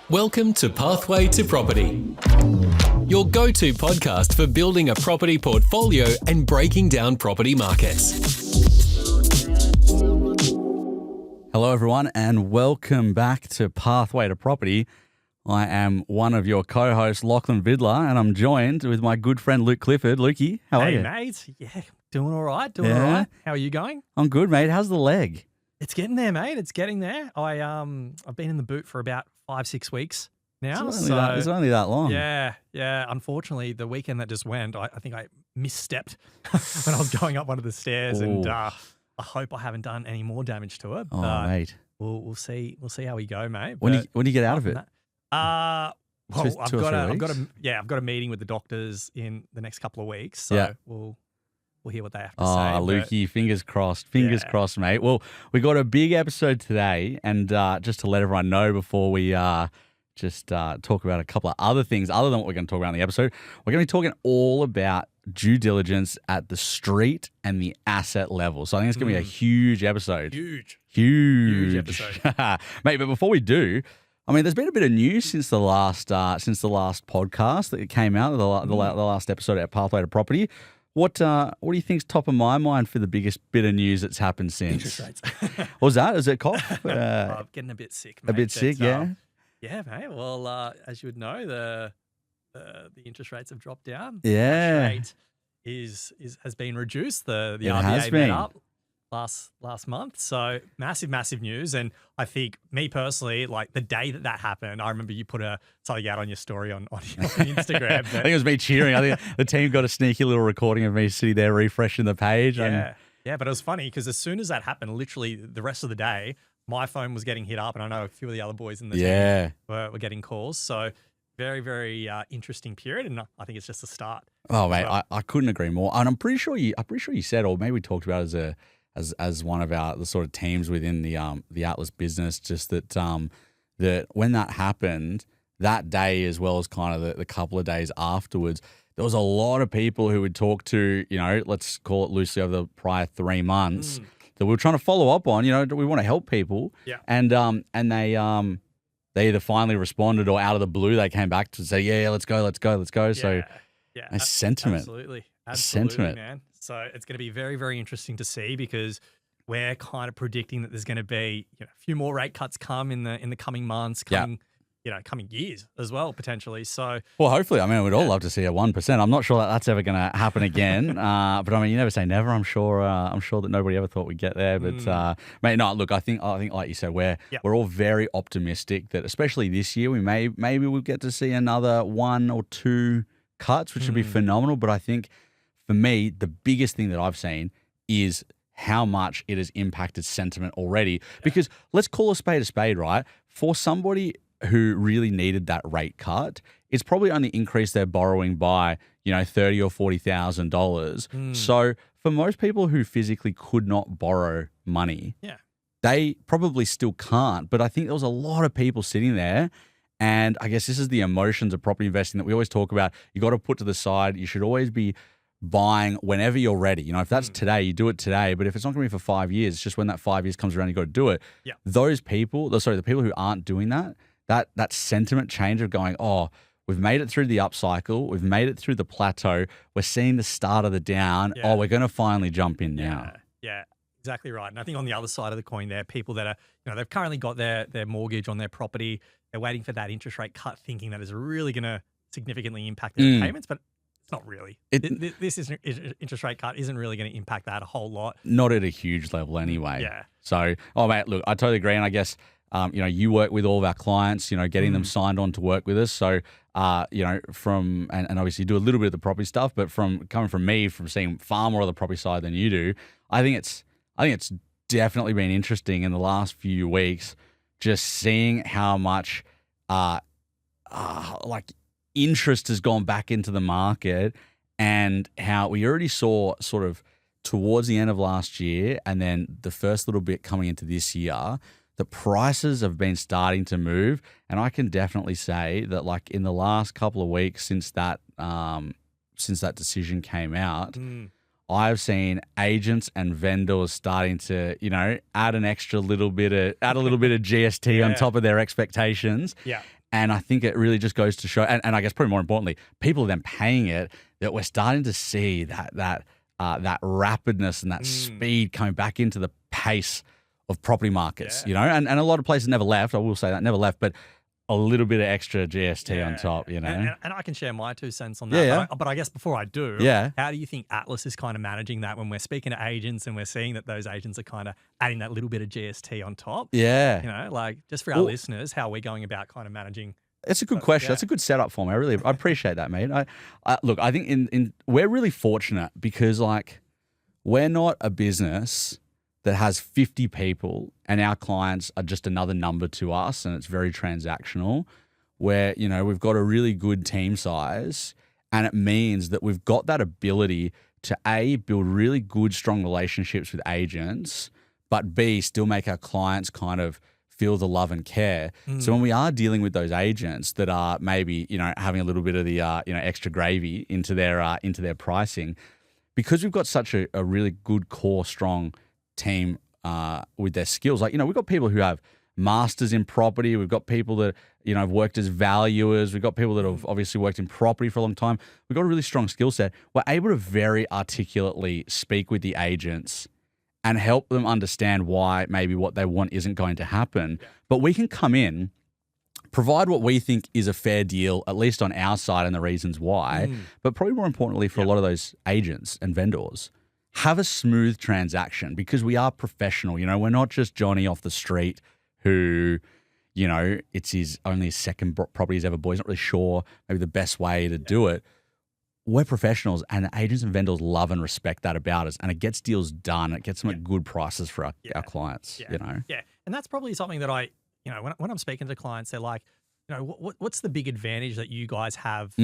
Welcome to Pathway to Property, your go-to podcast for building a property portfolio and breaking down property markets. Hello, everyone, and welcome back to Pathway to Property. I am one of your co-hosts, Lachlan Vidler, and I'm joined with my good friend Luke Clifford. Lukey, how are you? Hey, mate. Yeah, doing all right, all right. How are you going? I'm good, mate. How's the leg? It's getting there, mate. It's getting there. I've been in the boot for about 5-6 weeks now. It's only that long. Yeah. Unfortunately, the weekend that just went, I think I misstepped when I was going up one of the stairs, and I hope I haven't done any more damage to it. Oh, mate. We'll see how we go, mate. When do you get out of it? Well, Two I've got a meeting with the doctors in the next couple of weeks, so we'll hear what they have to say. Oh, Lukey, fingers crossed, crossed, mate. Well, we got a big episode today, and just to let everyone know before we just talk about a couple of other things other than what we're going to talk about in the episode, we're going to be talking all about due diligence at the street and the asset level. So I think it's going to be a huge episode. Huge episode. Mate, but before we do, I mean, there's been a bit of news since the last podcast that came out, the last episode at Pathway to Property. What do you think's top of my mind for the biggest bit of news that's happened since? Interest rates. What was that? Is it cough? I'm getting a bit sick, mate. A bit sick, yeah? Yeah, mate. Well, as you would know, the interest rates have dropped down. Yeah. The rate has been reduced. The It has RBA been. met up last month. So massive news. And I think me personally, like the day that happened, I remember you put something out on your story on Instagram. I think it was me cheering. I think the team got a sneaky little recording of me sitting there refreshing the page. Yeah, but it was funny because as soon as that happened, literally the rest of the day, my phone was getting hit up, and I know a few of the other boys in the team were getting calls. So very interesting period, and I think it's just a start. Oh, mate, I couldn't agree more. And I'm pretty sure you said, or maybe we talked about it as one of the sort of teams within the Atlas business, just that that when that happened, that day as well as kind of the couple of days afterwards, there was a lot of people who would talk to, let's call it loosely, over the prior 3 months that we were trying to follow up on. We want to help people, and they either finally responded or out of the blue they came back to say, yeah, let's go. So a sentiment, absolutely, sentiment, man. So it's going to be very, very interesting to see, because we're kind of predicting that there's going to be a few more rate cuts come in the coming months, coming years as well, potentially. So, well, hopefully, I mean, we'd all love to see a 1%. I'm not sure that that's ever going to happen again. But I mean, you never say never. I'm sure that nobody ever thought we'd get there. But mate, no, look, I think like you said, we're all very optimistic that especially this year maybe we'll get to see another 1 or 2 cuts, which would be phenomenal. But I think for me, the biggest thing that I've seen is how much it has impacted sentiment already. Because let's call a spade, right? For somebody who really needed that rate cut, it's probably only increased their borrowing by, $30,000 or $40,000. So for most people who physically could not borrow money, they probably still can't. But I think there was a lot of people sitting there. And I guess this is the emotions of property investing that we always talk about. You got to put to the side. You should always be buying whenever you're ready. If that's today, you do it today. But if it's not going to be for 5 years, it's just when that 5 years comes around, you got to do it. Yeah. The people who aren't doing that sentiment change of going, oh, we've made it through the upcycle, we've made it through the plateau, we're seeing the start of the down. Oh, we're going to finally jump in now. Yeah, exactly right. And I think on the other side of the coin, there are people that are, they've currently got their mortgage on their property. They're waiting for that interest rate cut, thinking that is really going to significantly impact their payments, but it's not really. This interest rate cut isn't really going to impact that a whole lot. Not at a huge level anyway. Yeah. So, mate, look, I totally agree. And I guess, you work with all of our clients, getting them signed on to work with us. So, from, and obviously you do a little bit of the property stuff, but coming from me, from seeing far more of the property side than you do, I think it's definitely been interesting in the last few weeks, just seeing how much, interest has gone back into the market, and how we already saw sort of towards the end of last year and then the first little bit coming into this year, the prices have been starting to move. And I can definitely say that, like, in the last couple of weeks since that decision came out, I've seen agents and vendors starting to, add a little bit of GST on top of their expectations. Yeah. And I think it really just goes to show, and I guess probably more importantly, people are then paying it, that we're starting to see that rapidness and that speed coming back into the pace of property markets, you know, and a lot of places never left. I will say that, never left, but a little bit of extra GST on top, you know. And I can share my 2 cents on that. But I guess before I do, how do you think Atlas is kind of managing that when we're speaking to agents and we're seeing that those agents are kind of adding that little bit of GST on top? Yeah. You know, like just for our listeners, how are we going about kind of managing? It's a good question. That's a good setup for me. I appreciate that, mate. Look, I think we're really fortunate because like we're not a business that has 50 people and our clients are just another number to us and it's very transactional, where, you know, we've got a really good team size and it means that we've got that ability to A, build really good, strong relationships with agents, but B, still make our clients kind of feel the love and care. So when we are dealing with those agents that are maybe, you know, having a little bit of the, extra gravy into their pricing, because we've got such a really good core, strong team with their skills. Like, you know, we've got people who have masters in property. We've got people that, you know, have worked as valuers. We've got people that have obviously worked in property for a long time. We've got a really strong skill set. We're able to very articulately speak with the agents and help them understand why maybe what they want isn't going to happen. But we can come in, provide what we think is a fair deal, at least on our side and the reasons why, but probably more importantly for a lot of those agents and vendors, have a smooth transaction because we are professional. You know, we're not just Johnny off the street who, you know, it's only his second property he's ever bought. He's not really sure maybe the best way to do it. We're professionals and agents and vendors love and respect that about us, and it gets deals done. It gets them at good prices for our clients, you know? Yeah. And that's probably something that when I'm speaking to clients, they're like, you know, what's the big advantage that you guys have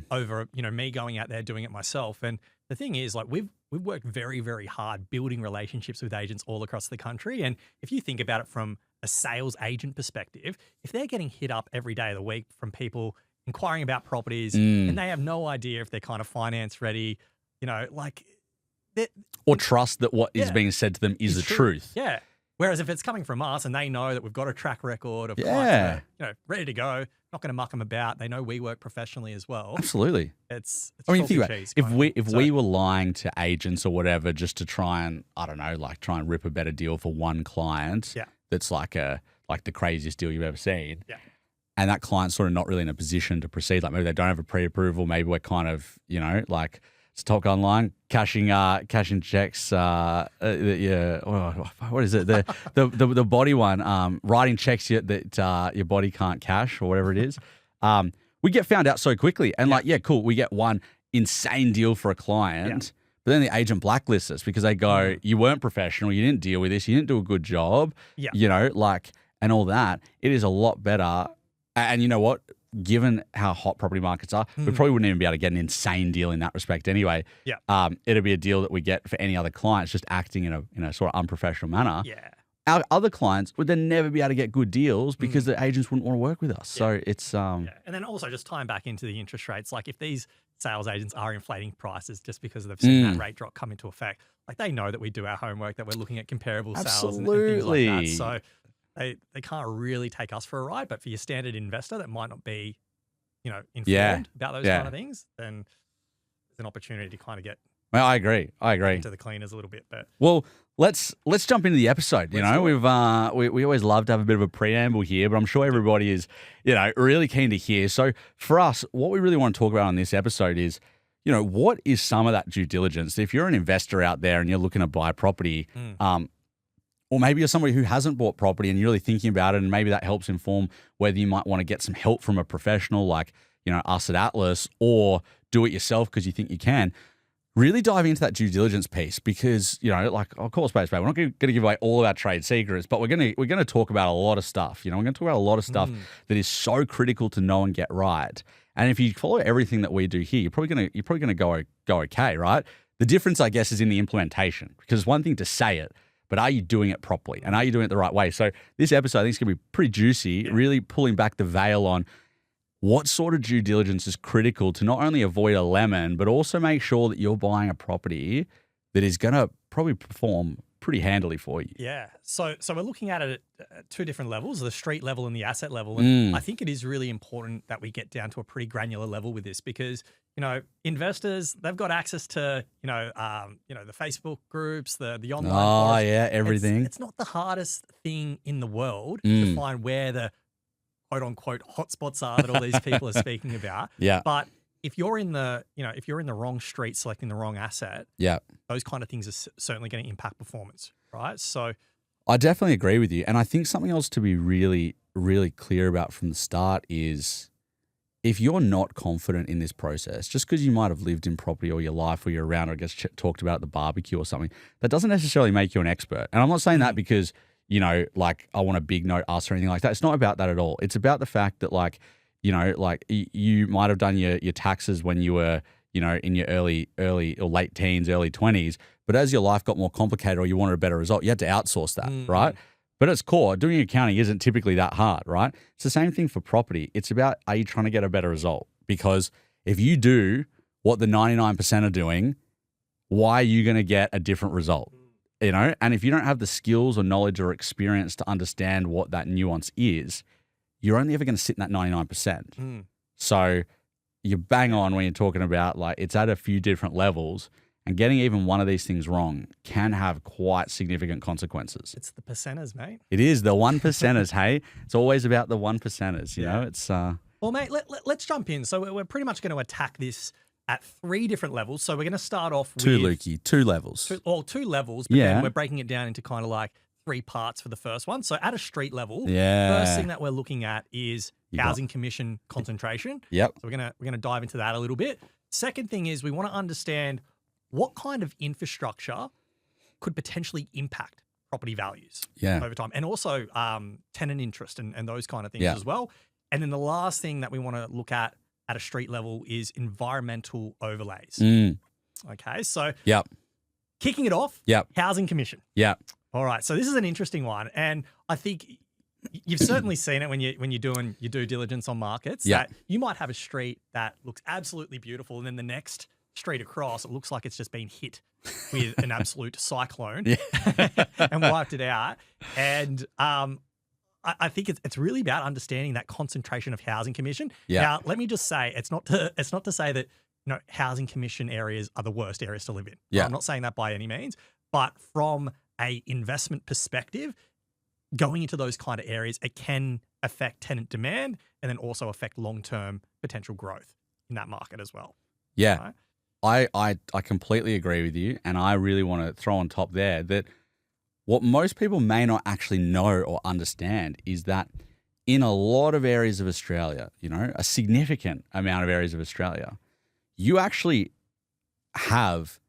over, you know, me going out there doing it myself? And the thing is, like, we've worked very, very hard building relationships with agents all across the country. And if you think about it from a sales agent perspective, if they're getting hit up every day of the week from people inquiring about properties and they have no idea if they're kind of finance ready, you know, like or trust that what is being said to them is the truth. Yeah. Whereas if it's coming from us and they know that we've got a track record of clients that are, you know, ready to go, not going to muck them about. They know we work professionally as well. Absolutely. It's I mean, think about it. If we were lying to agents or whatever just to try and, I don't know, like try and rip a better deal for one client that's like the craziest deal you've ever seen. Yeah. And that client's sort of not really in a position to proceed. Like maybe they don't have a pre-approval. Maybe we're kind of, you know, like it's talk online, cashing checks. What is it? The body one, writing checks that your body can't cash or whatever it is. We get found out so quickly, and cool. We get one insane deal for a client, but then the agent blacklists us because they go, "You weren't professional. You didn't deal with this. You didn't do a good job." You know, like, and all that. It is a lot better. And you know what? Given how hot property markets are, we probably wouldn't even be able to get an insane deal in that respect anyway. It'd be a deal that we get for any other clients just acting in a sort of unprofessional manner. Our other clients would then never be able to get good deals because the agents wouldn't want to work with us. So it's And then also just tying back into the interest rates, like if these sales agents are inflating prices just because they've seen that rate drop come into effect, like they know that we do our homework, that we're looking at comparable sales and things like that. So they can't really take us for a ride, but for your standard investor that might not be, you know, informed about those kind of things, then there's an opportunity to kind of get. Well, I agree. Into the cleaners a little bit, but let's jump into the episode. You know, we always love to have a bit of a preamble here, but I'm sure everybody is, you know, really keen to hear. So for us, what we really want to talk about on this episode is, you know, what is some of that due diligence? If you're an investor out there and you're looking to buy property, or maybe you're somebody who hasn't bought property and you're really thinking about it, and maybe that helps inform whether you might want to get some help from a professional like, you know, us at Atlas, or do it yourself because you think you can. Really dive into that due diligence piece because, you know, like, of course, we're not going to give away all of our trade secrets, but we're going to talk about a lot of stuff. You know, we're going to talk about a lot of stuff that is so critical to know and get right. And if you follow everything that we do here, you're probably going to go okay, right? The difference, I guess, is in the implementation, because it's one thing to say it, but are you doing it properly? And are you doing it the right way? So this episode, I think, is going to be pretty juicy, really pulling back the veil on what sort of due diligence is critical to not only avoid a lemon, but also make sure that you're buying a property that is going to probably perform pretty handily for you. Yeah. So we're looking at it at two different levels, the street level and the asset level. And I think it is really important that we get down to a pretty granular level with this because, investors, they've got access to, the Facebook groups, the online forums. Yeah, everything. It's not the hardest thing in the world to find where the quote unquote hotspots are that all these people are speaking about. Yeah. But if you're in the, if you're in the wrong street, selecting the wrong asset, those kind of things are certainly going to impact performance, right? So I definitely agree with you. And I think something else to be really, really clear about from the start is if you're not confident in this process, just because you might have lived in property all your life or you're around or gets talked about at the barbecue or something, that doesn't necessarily make you an expert. And I'm not saying that because, like I want a big note us or anything like that. It's not about that at all. It's about the fact that you might have done your taxes when you were, in your early or late teens, early 20s. But as your life got more complicated or you wanted a better result, you had to outsource that, right? But at its core, doing accounting isn't typically that hard, right? It's the same thing for property. It's about, are you trying to get a better result? Because if you do what the 99% are doing, why are you going to get a different result? And if you don't have the skills or knowledge or experience to understand what that nuance is, you're only ever going to sit in that 99%. So you're bang on when you're talking about it's at a few different levels, and getting even one of these things wrong can have quite significant consequences. It's the percenters, mate. It is the 1%ers, hey? It's always about the 1%ers, you know? It's Well, mate, let's jump in. So we're pretty much going to attack this at three different levels. So we're going to start off with... two levels. Two levels, but then we're breaking it down into kind of like three parts for the first one. So at a street level, first thing that we're looking at is housing commission concentration. Yep. So we're gonna dive into that a little bit. Second thing is we want to understand what kind of infrastructure could potentially impact property values over time, and also tenant interest and those kind of things as well. And then the last thing that we want to look at a street level is environmental overlays. Okay, so kicking it off, housing commission. All right, so this is an interesting one, and I think you've certainly seen it when you're doing your due diligence on markets. That you might have a street that looks absolutely beautiful, and then the next street across, it looks like it's just been hit with an absolute cyclone and wiped it out. And I think it's really about understanding that concentration of housing commission. Now, let me just say, it's not to say that housing commission areas are the worst areas to live in. I'm not saying that by any means, but from a investment perspective, going into those kind of areas, it can affect tenant demand and then also affect long-term potential growth in that market as well. Yeah, right? I completely agree with you, and I really want to throw on top there that what most people may not actually know or understand is that in a lot of areas of Australia, a significant amount of areas of Australia, you actually have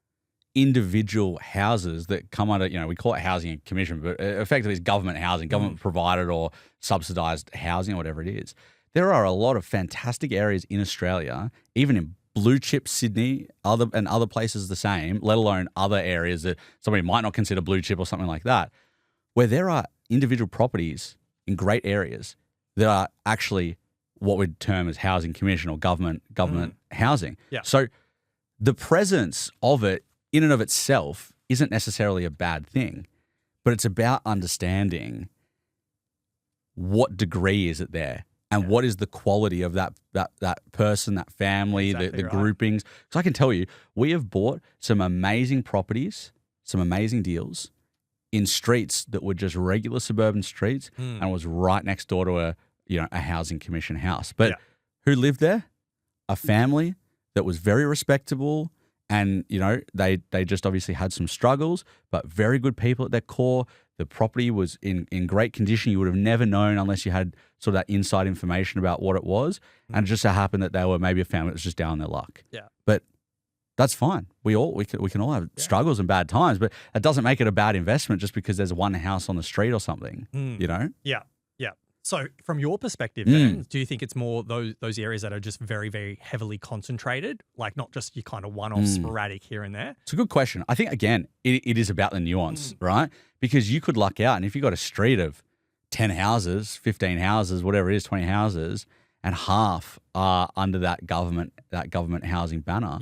individual houses that come under, we call it housing commission, but effectively it's government housing, government provided or subsidized housing or whatever it is. There are a lot of fantastic areas in Australia, even in blue chip Sydney, other places the same, let alone other areas that somebody might not consider blue chip or something like that, where there are individual properties in great areas that are actually what we'd term as housing commission or government housing. So the presence of it in and of itself isn't necessarily a bad thing, but it's about understanding what degree is it there and what is the quality of that person, that family, the groupings. So I can tell you, we have bought some amazing properties, some amazing deals in streets that were just regular suburban streets and was right next door to a housing commission house. But who lived there? A family that was very respectable. And, they just obviously had some struggles, but very good people at their core. The property was in great condition. You would have never known unless you had sort of that inside information about what it was. And it just so happened that they were maybe a family that was just down on their luck. But that's fine. We can all have struggles and bad times, but it doesn't make it a bad investment just because there's one house on the street or something, Yeah. So from your perspective then, do you think it's more those areas that are just very, very heavily concentrated, like not just your kind of one-off sporadic here and there? It's a good question. I think, again, it is about the nuance, right? Because you could luck out, and if you've got a street of 10 houses, 15 houses, whatever it is, 20 houses, and half are under that government housing banner,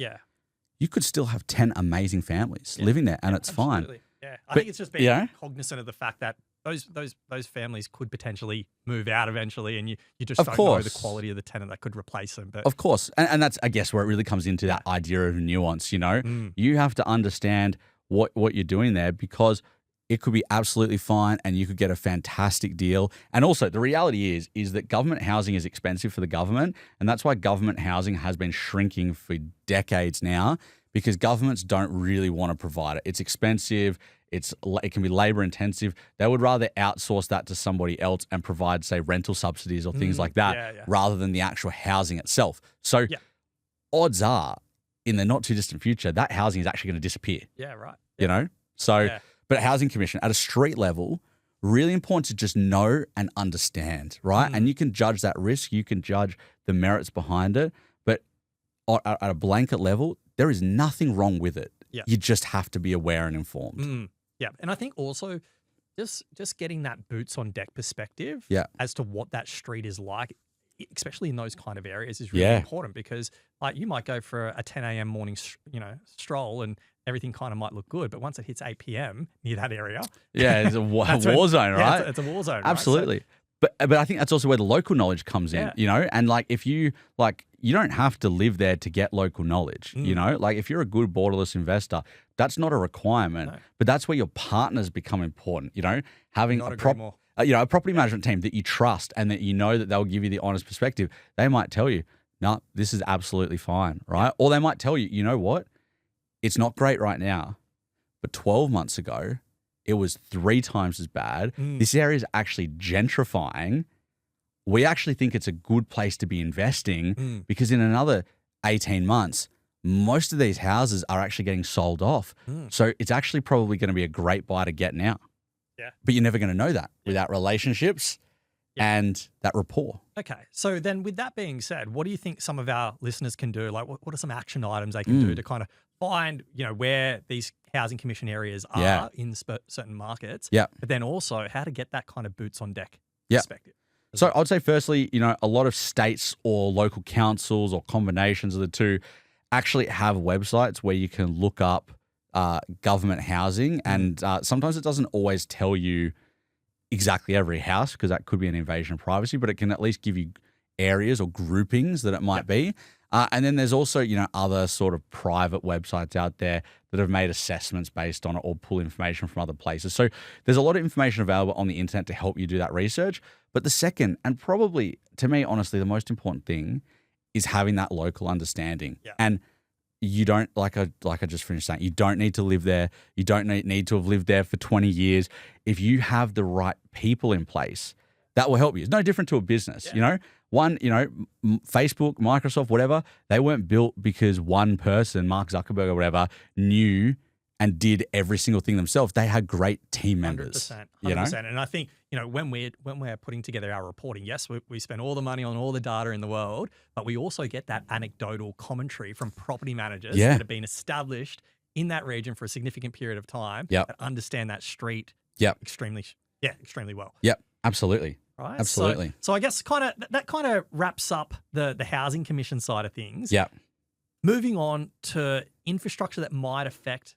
you could still have 10 amazing families living there, and it's fine. Yeah, I think it's just being you know? cognizant of the fact that those families could potentially move out eventually, and you just Of don't know the course. quality of the tenant that could replace them. But Of course. And that's, I guess, where it really comes into that idea of nuance, you know? You have to understand what you're doing there, because it could be absolutely fine and you could get a fantastic deal. And also the reality is that government housing is expensive for the government. And that's why government housing has been shrinking for decades now, because governments don't really want to provide it. It's expensive. It can be labor intensive. They would rather outsource that to somebody else and provide, say, rental subsidies or things like that, rather than the actual housing itself. So odds are, in the not too distant future, that housing is actually going to disappear. Yeah, right. You know? So, but Housing Commission at a street level, really important to just know and understand, right? And you can judge that risk. You can judge the merits behind it. But at a blanket level, there is nothing wrong with it. Yeah. You just have to be aware and informed. Yeah, and I think also just getting that boots on deck perspective as to what that street is like, especially in those kind of areas, is really important, because like you might go for a 10 a.m. morning, stroll, and everything kind of might look good, but once it hits 8 p.m. near that area, it's a war zone, right? It's a war zone, absolutely. Right? But I think that's also where the local knowledge comes in, you know, and like if you you don't have to live there to get local knowledge, you know, like if you're a good borderless investor, that's not a requirement, but that's where your partners become important, you know, having a property management team that you trust and that you know that they'll give you the honest perspective. They might tell you, no, this is absolutely fine, right? Or they might tell you, you know what, it's not great right now, but 12 months ago, it was 3 times as bad. This area is actually gentrifying. We actually think it's a good place to be investing because in another 18 months, most of these houses are actually getting sold off. So it's actually probably going to be a great buy to get now. Yeah. But you're never going to know that without relationships and that rapport. Okay. So then with that being said, what do you think some of our listeners can do? Like what are some action items they can do to kind of find, where these housing commission areas are in certain markets, but then also how to get that kind of boots on deck perspective? So I'd say firstly, a lot of states or local councils or combinations of the two actually have websites where you can look up government housing, and sometimes it doesn't always tell you exactly every house because that could be an invasion of privacy, but it can at least give you areas or groupings that it might be. And then there's also, other sort of private websites out there that have made assessments based on it or pull information from other places. So there's a lot of information available on the internet to help you do that research. But the second, and probably to me, honestly, the most important thing is having that local understanding. Yeah. And you don't, like I just finished saying, you don't need to live there. You don't need to have lived there for 20 years. If you have the right people in place, that will help you. It's no different to a business, One, Facebook, Microsoft, whatever, they weren't built because one person, Mark Zuckerberg or whatever, knew and did every single thing themselves. They had great team members. 100%. And I think, when we're putting together our reporting, yes, we spend all the money on all the data in the world, but we also get that anecdotal commentary from property managers that have been established in that region for a significant period of time that understand that street extremely well. Yep, absolutely. Right? Absolutely. So I guess that kind of wraps up the Housing Commission side of things. Yeah. Moving on to infrastructure that might affect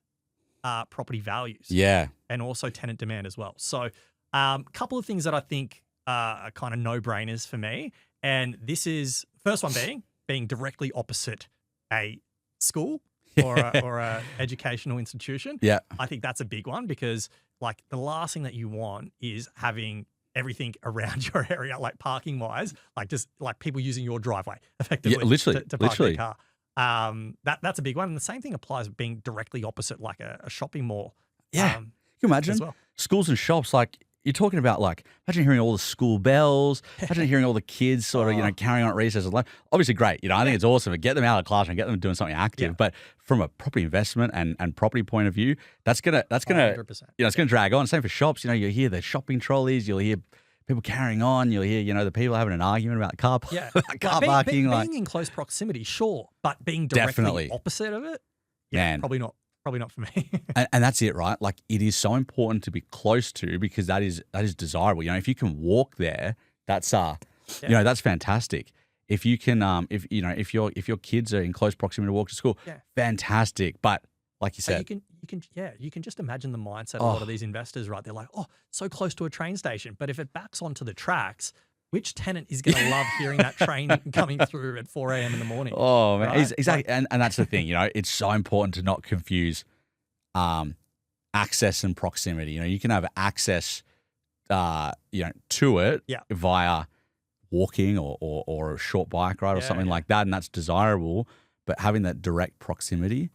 property values. Yeah. And also tenant demand as well. So a couple of things that I think are kind of no-brainers for me. And this is, first one being directly opposite a school or a educational institution. Yeah. I think that's a big one because like the last thing that you want is having everything around your area, like parking wise, like just like people using your driveway effectively to park their car. That's a big one. And the same thing applies being directly opposite like a shopping mall. Yeah. Can you imagine schools and shops? Like you're talking about like, imagine hearing all the school bells, imagine hearing all the kids sort of, carrying on at recess. Obviously great. I think it's awesome to get them out of the classroom, get them doing something active. Yeah. But from a property investment and property point of view, that's gonna, 100%. It's gonna drag on. Same for shops. You hear the shopping trolleys, you'll hear people carrying on, you'll hear, the people having an argument about car parking. Being in close proximity, sure, but being directly opposite of it, probably not for me. and that's it, right? Like it is so important to be close to because that is desirable. If you can walk there, that's that's fantastic. If you can, if your kids are in close proximity to walk to school, fantastic. But like you said, you can just imagine the mindset of a lot of these investors, right? They're like, oh, so close to a train station, but if it backs onto the tracks, which tenant is going to love hearing that train coming through at 4 a.m. in the morning? Oh man, right? exactly, and that's the thing. It's so important to not confuse access and proximity. You can have access, to it via walking or a short bike ride or something like that, and that's desirable. But having that direct proximity,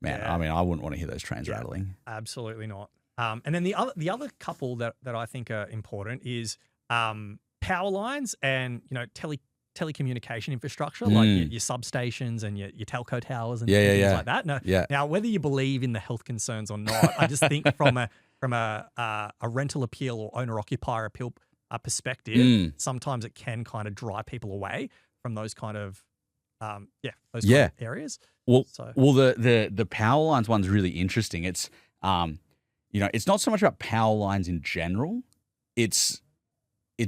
man, I mean, I wouldn't want to hear those trains rattling. Absolutely not. And then the other couple that I think are important is power lines and telecommunication infrastructure, like your substations and your telco towers and things like that. Now, whether you believe in the health concerns or not, I just think from a rental appeal or owner occupier appeal perspective, sometimes it can kind of drive people away from those kind of kind of areas. Well, the power lines one's really interesting. It's it's not so much about power lines in general. It's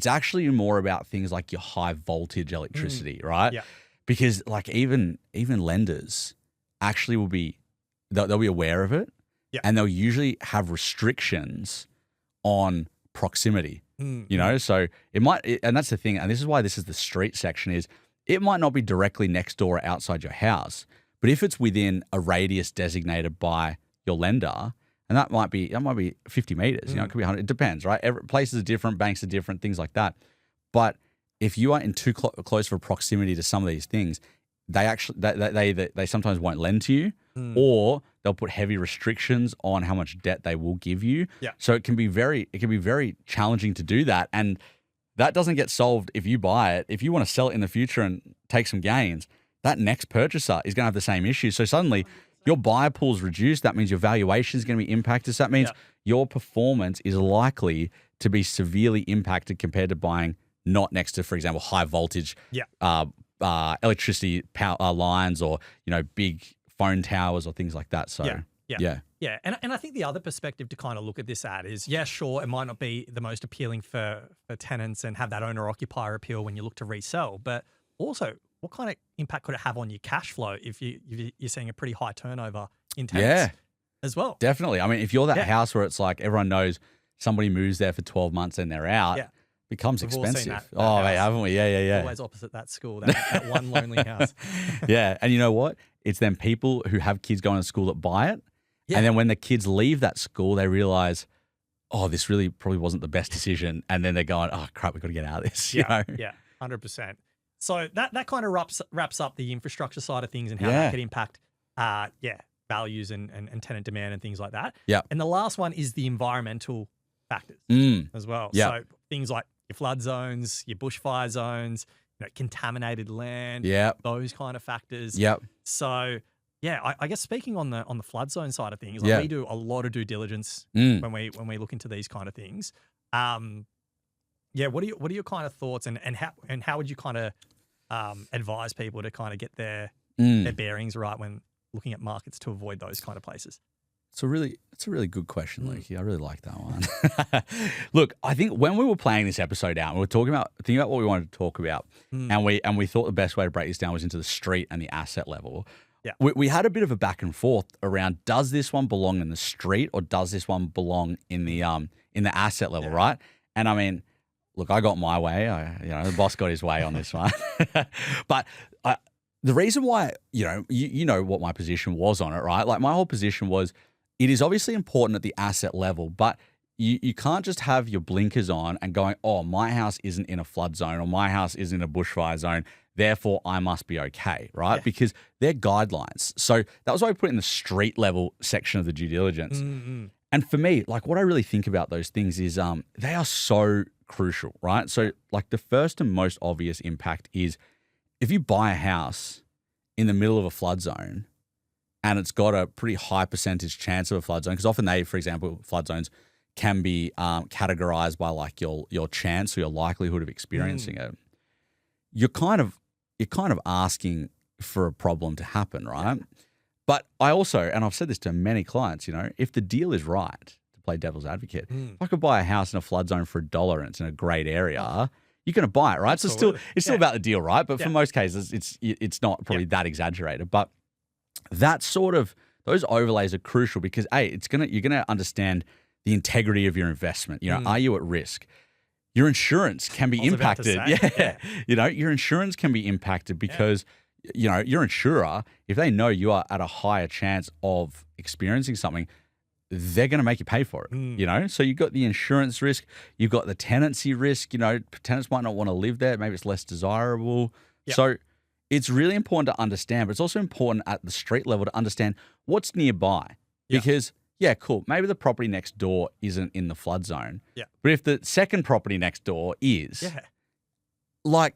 actually more about things like your high voltage electricity, right? Yeah. Because like even lenders actually they'll be aware of it, and they'll usually have restrictions on proximity. So it might, and that's the thing, and this is why this is the street section, is it might not be directly next door or outside your house, but if it's within a radius designated by your lender, and that might be 50 meters, it could be 100, it depends, right? Places are different, banks are different, things like that. But if you are in too close of a proximity to some of these things, they actually, they sometimes won't lend to you, or they'll put heavy restrictions on how much debt they will give you. Yeah. So it can be very challenging to do that. And that doesn't get solved if you buy it. If you want to sell it in the future and take some gains, that next purchaser is going to have the same issue. So suddenly your buyer pool is reduced. That means your valuation is going to be impacted. So that means your performance is likely to be severely impacted compared to buying not next to, for example, high voltage electricity power lines or big phone towers or things like that. So yeah. And I think the other perspective to kind of look at this at is, sure, it might not be the most appealing for tenants and have that owner-occupier appeal when you look to resell, but also what kind of impact could it have on your cash flow if you're seeing a pretty high turnover in tenants as well? Definitely. I mean, if you're that house where it's like everyone knows somebody moves there for 12 months and they're out, becomes expensive. That mate, haven't we? Yeah. Always opposite that school, that one lonely house. Yeah, and you know what? It's them people who have kids going to school that buy it, and then when the kids leave that school, they realize, oh, this really probably wasn't the best decision, and then they're going, oh crap, we've got to get out of this. Yeah, 100%. So that kind of wraps up the infrastructure side of things and how that could impact, values and tenant demand and things like that. Yeah. And the last one is the environmental factors as well. Yeah. So things like your flood zones, your bushfire zones, contaminated land, those kind of factors. Yep. So I guess speaking on the flood zone side of things, we do a lot of due diligence when we look into these kind of things. What are your kind of thoughts and how would you kind of advise people to kind of get their bearings right when looking at markets to avoid those kind of places? It's a really good question, Luke. I really like that one. Look, I think when we were planning this episode out, we were thinking about what we wanted to talk about, and we thought the best way to break this down was into the street and the asset level. Yeah, we had a bit of a back and forth around, does this one belong in the street or does this one belong in the asset level, right? And I mean, look, I got my way. The boss got his way on this one, but the reason why, you know what my position was on it, right? Like my whole position was, it is obviously important at the asset level, but you can't just have your blinkers on and going, oh, my house isn't in a flood zone or my house isn't in a bushfire zone, therefore I must be okay, right? Yeah. Because they're guidelines. So that was why I put it in the street level section of the due diligence. Mm-hmm. And for me, like what I really think about those things is they are so crucial, right? So like the first and most obvious impact is if you buy a house in the middle of a flood zone, and it's got a pretty high percentage chance of a flood zone, because often for example, flood zones can be categorized by like your chance or your likelihood of experiencing it. You're kind of asking for a problem to happen, right? Yeah. But I also, and I've said this to many clients, if the deal is right, to play devil's advocate, if I could buy a house in a flood zone for $1 and it's in a great area, you're going to buy it, right? Absolutely. So it's still about the deal, right? But for most cases, it's not probably that exaggerated. But that's sort of those overlays are crucial because you're gonna understand the integrity of your investment. You know, are you at risk? Your insurance can be impacted. Yeah. You know, your insurance can be impacted because, you know, your insurer, if they know you are at a higher chance of experiencing something, they're going to make you pay for it, you know? So you've got the insurance risk, you've got the tenancy risk, you know, tenants might not want to live there. Maybe it's less desirable. Yep. So it's really important to understand, but it's also important at the street level to understand what's nearby because yeah, cool. Maybe the property next door isn't in the flood zone. Yeah. But if the second property next door is, like,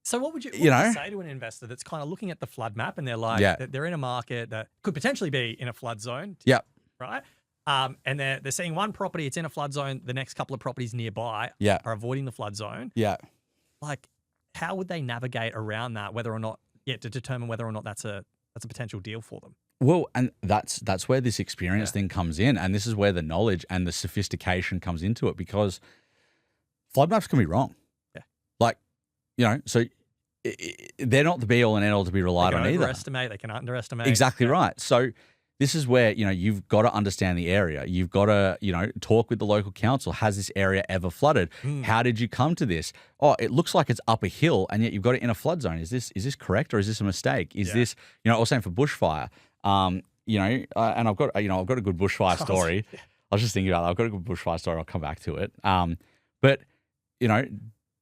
so what would you say to an investor that's kind of looking at the flood map and they're like, they're in a market that could potentially be in a flood zone. Right. And they're seeing one property, it's in a flood zone. The next couple of properties nearby are avoiding the flood zone. Yeah. Like, how would they navigate around that, whether or not, to determine whether or not that's a potential deal for them? Well, and that's where this experience thing comes in, and this is where the knowledge and the sophistication comes into it because flood maps can be wrong. Yeah, like, you know, so they're not the be all and end all to be relied on either. They can underestimate. Exactly right. So this is where, you know, you've got to understand the area. You've got to, you know, talk with the local council. Has this area ever flooded? How did you come to this? Oh, it looks like it's up a hill, and yet you've got it in a flood zone. Is this correct, or is this a mistake? Is this, you know, I was saying for bushfire. You know, and I've got a good bushfire story. I was just thinking about that. I've got a good bushfire story. I'll come back to it. But, you know,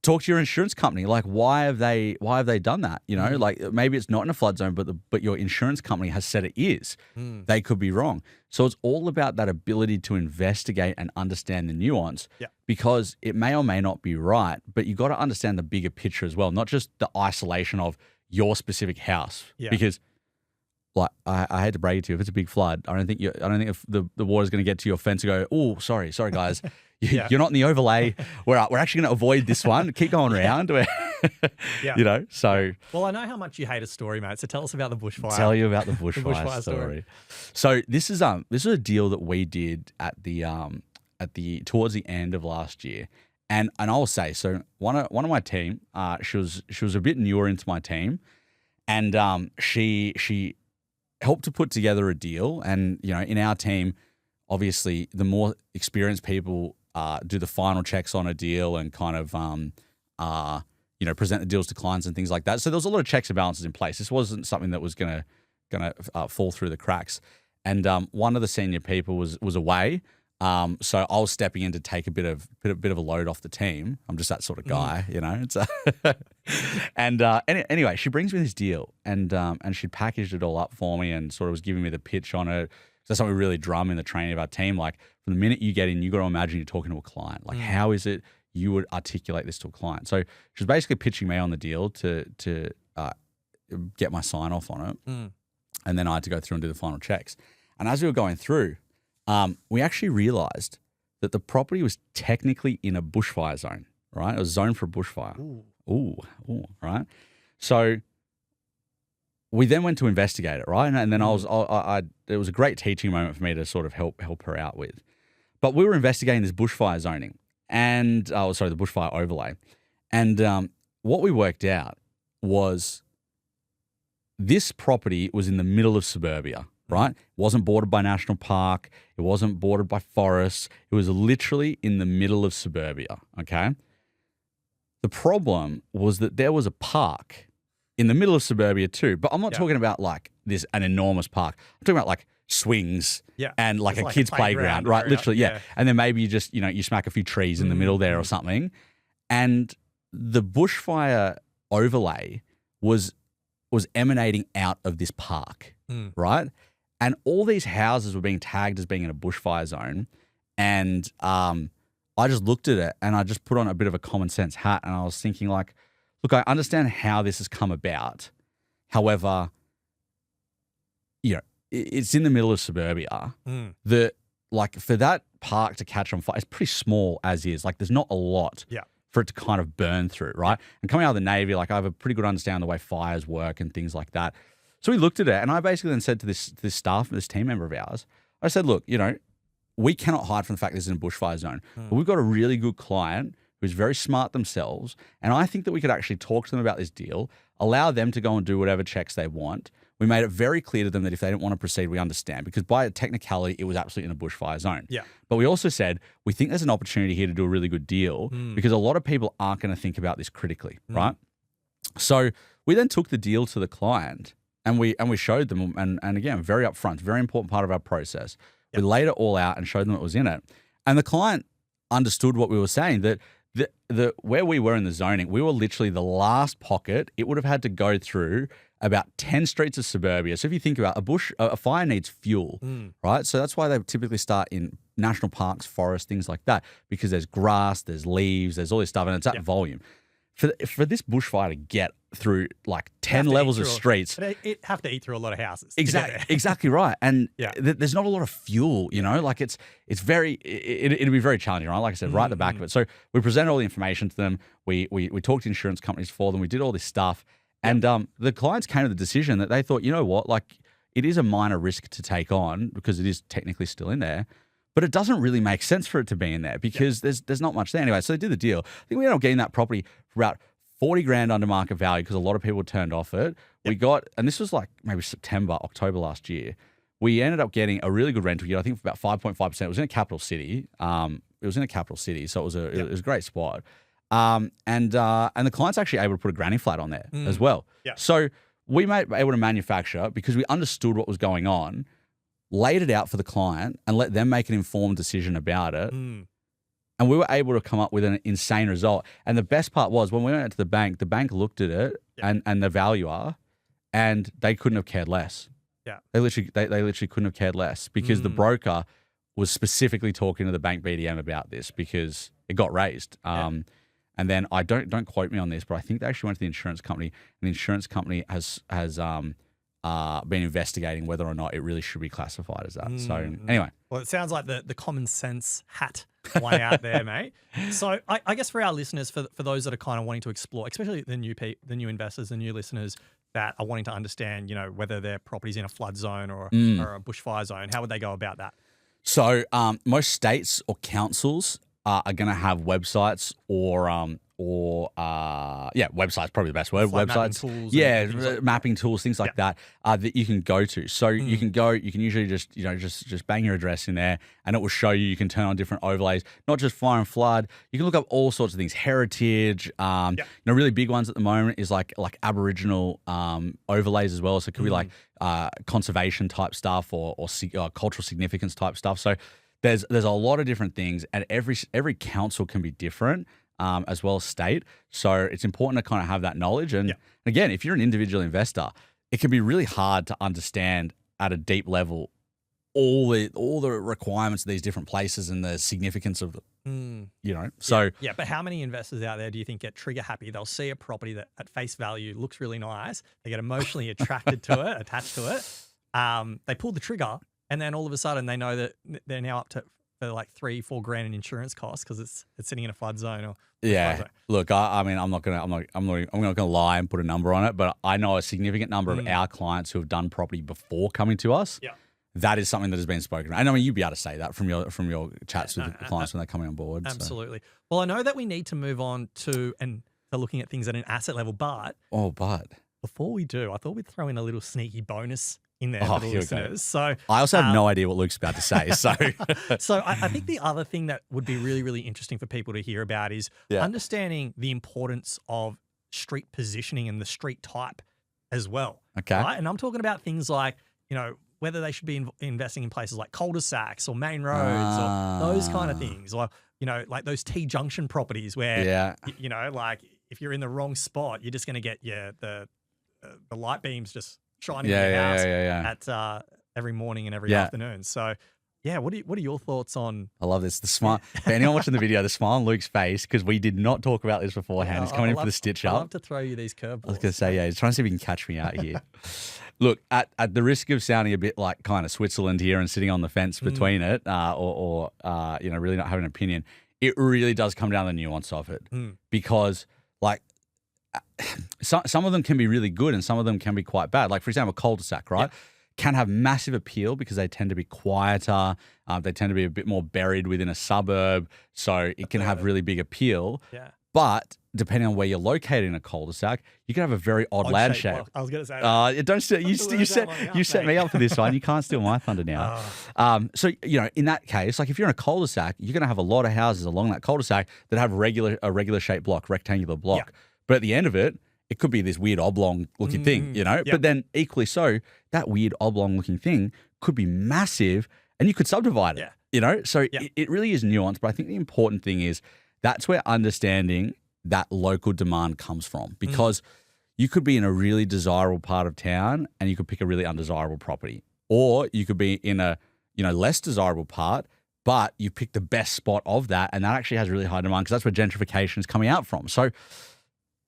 talk to your insurance company. Like, why have they done that? You know, like maybe it's not in a flood zone, but your insurance company has said it is. They could be wrong. So it's all about that ability to investigate and understand the nuance because it may or may not be right, but you got to understand the bigger picture as well, not just the isolation of your specific house. Because like I hate to break it to you, if it's a big flood, I don't think if the water's going to get to your fence and go, oh, sorry guys, you're not in the overlay. We're actually going to avoid this one. Keep going around. You know, so. Well, I know how much you hate a story, mate. So tell us about the bushfire. Tell you about the bushfire story. So this is a deal that we did at the towards the end of last year, and I'll say so. One of my team, she was a bit newer into my team, and she helped to put together a deal. And, you know, in our team, obviously, the more experienced people do the final checks on a deal and kind of, you know, present the deals to clients and things like that. So there was a lot of checks and balances in place. This wasn't something that was gonna fall through the cracks. And one of the senior people was away. So I was stepping in to take a bit of a load off the team. I'm just that sort of guy, you know. It's and anyway, she brings me this deal, and she packaged it all up for me, and sort of was giving me the pitch on it. So that's something we really drum in the training of our team. Like from the minute you get in, you got to imagine you're talking to a client. Like how is it you would articulate this to a client? So she was basically pitching me on the deal to get my sign off on it, and then I had to go through and do the final checks. And as we were going through, we actually realized that the property was technically in a bushfire zone, right? It was zoned for a bushfire. Ooh, right? So we then went to investigate it, right? And then it was a great teaching moment for me to sort of help her out with. But we were investigating this bushfire zoning and, the bushfire overlay. And what we worked out was this property was in the middle of suburbia. Right? It wasn't bordered by national park. It wasn't bordered by forests. It was literally in the middle of suburbia, okay? The problem was that there was a park in the middle of suburbia too, but I'm not talking about like an enormous park. I'm talking about like swings and like a kid's playground, right? Literally, yeah. And then maybe you just, you know, you smack a few trees in the middle there or something. And the bushfire overlay was emanating out of this park, right? And all these houses were being tagged as being in a bushfire zone. And I just looked at it and I just put on a bit of a common sense hat. And I was thinking like, look, I understand how this has come about. However, you know, it's in the middle of suburbia. Like for that park to catch on fire, it's pretty small as is. Like there's not a lot for it to kind of burn through, right? And coming out of the Navy, like I have a pretty good understanding of the way fires work and things like that. So we looked at it, and I basically then said to this staff, this team member of ours, I said, look, you know, we cannot hide from the fact this is in a bushfire zone. But we've got a really good client who's very smart themselves, and I think that we could actually talk to them about this deal, allow them to go and do whatever checks they want. we made it very clear to them that if they didn't want to proceed, we understand, because by a technicality, it was absolutely in a bushfire zone. Yeah. But we also said, we think there's an opportunity here to do a really good deal because a lot of people aren't going to think about this critically, right? So we then took the deal to the client and we showed them, and again, very upfront, very important part of our process. We laid it all out and showed them what was in it. And the client understood what we were saying, that where we were in the zoning, we were literally the last pocket. It would have had to go through about 10 streets of suburbia. So if you think about a fire needs fuel, right? So that's why they typically start in national parks, forests, things like that, because there's grass, there's leaves, there's all this stuff, and it's at volume. For this bushfire to get through like 10 levels of streets, it have to eat through a lot of houses. Exactly right. And there's not a lot of fuel, like it's very, it'd be very challenging, right? Like I said, right at the back of it. So we presented all the information to them. We talked to insurance companies for them. We did all this stuff. And the clients came to the decision that they thought, you know what, like it is a minor risk to take on because it is technically still in there, but it doesn't really make sense for it to be in there because there's not much there anyway. So they did the deal. I think we ended up getting that property for about 40 grand under market value because a lot of people turned off it. We got, and this was like maybe September, October last year. We ended up getting a really good rental yield, I think for about 5.5%. It was in a capital city. So it was a great spot. And the client's actually able to put a granny flat on there as well. Yeah. So we were able to manufacture because we understood what was going on, laid it out for the client and let them make an informed decision about it. And we were able to come up with an insane result. And the best part was when we went to the bank looked at it and the valuer, and they couldn't have cared less. Yeah. They literally couldn't have cared less because the broker was specifically talking to the bank BDM about this because it got raised. And then I don't quote me on this, but I think they actually went to the insurance company, and the insurance company has been investigating whether or not it really should be classified as that. So anyway. Well, it sounds like the common sense hat one out there, mate. So I guess for our listeners, for those that are kind of wanting to explore, especially the new investors, the new listeners that are wanting to understand, whether their property's in a flood zone or a bushfire zone, how would they go about that? So most states or councils are going to have websites or websites, probably the best word. Like websites, mapping tools, things like that that you can go to. So you can usually just bang your address in there, and it will show you. You can turn on different overlays, not just fire and flood. You can look up all sorts of things, heritage. Really big ones at the moment is like Aboriginal overlays as well. So it could be like conservation type stuff or cultural significance type stuff. So there's a lot of different things, and every council can be different. As well as state. So it's important to kind of have that knowledge. And again, if you're an individual investor, it can be really hard to understand at a deep level all the requirements of these different places and the significance of them. So but how many investors out there do you think get trigger happy? They'll see a property that at face value looks really nice. They get emotionally attracted to it, attached to it. They pull the trigger, and then all of a sudden they know that they're now up to like $3-4 grand in insurance costs because it's sitting in a flood zone or Look, I'm not gonna lie and put a number on it, but I know a significant number of our clients who have done property before coming to us. Yeah, that is something that has been spoken about. And I mean, you'd be able to say that from your chats with the clients when they're coming on board. Absolutely. So. Well, I know that we need to move on to looking at things at an asset level, but before we do, I thought we'd throw in a little sneaky bonus in there for the listeners. So I also have no idea what Luke's about to say. So, so I think the other thing that would be really, really interesting for people to hear about is understanding the importance of street positioning and the street type as well. Okay. Right? And I'm talking about things like, whether they should be investing in places like cul-de-sacs or main roads or those kind of things, or, like those T-junction properties where, like if you're in the wrong spot, you're just going to get the light beams just shining in your house at every morning and every afternoon. So, what are your thoughts on? I love this. The smile. For anyone watching the video, the smile on Luke's face, because we did not talk about this beforehand. He's coming in for the stitch up. I love to throw you these curveballs. I was going to say, he's trying to see if he can catch me out here. Look, at the risk of sounding a bit like kind of Switzerland here and sitting on the fence between it, or really not having an opinion, it really does come down to the nuance of it, because like. Some of them can be really good and some of them can be quite bad. Like, for example, cul-de-sac, right? Can have massive appeal because they tend to be quieter. They tend to be a bit more buried within a suburb. So it can have really big appeal. Yeah. But depending on where you're located in a cul-de-sac, you can have a very odd land shape. I was going to say that. Don't steal, you set me up for this one. You can't steal my thunder now. So, in that case, like if you're in a cul-de-sac, you're going to have a lot of houses along that cul-de-sac that have a regular shaped block, rectangular block. Yeah. But at the end of it, it could be this weird oblong looking thing, Yep. But then equally so, that weird oblong looking thing could be massive and you could subdivide it, So it really is nuanced. But I think the important thing is that's where understanding that local demand comes from, because you could be in a really desirable part of town and you could pick a really undesirable property, or you could be in a less desirable part, but you pick the best spot of that, and that actually has really high demand because that's where gentrification is coming out from. So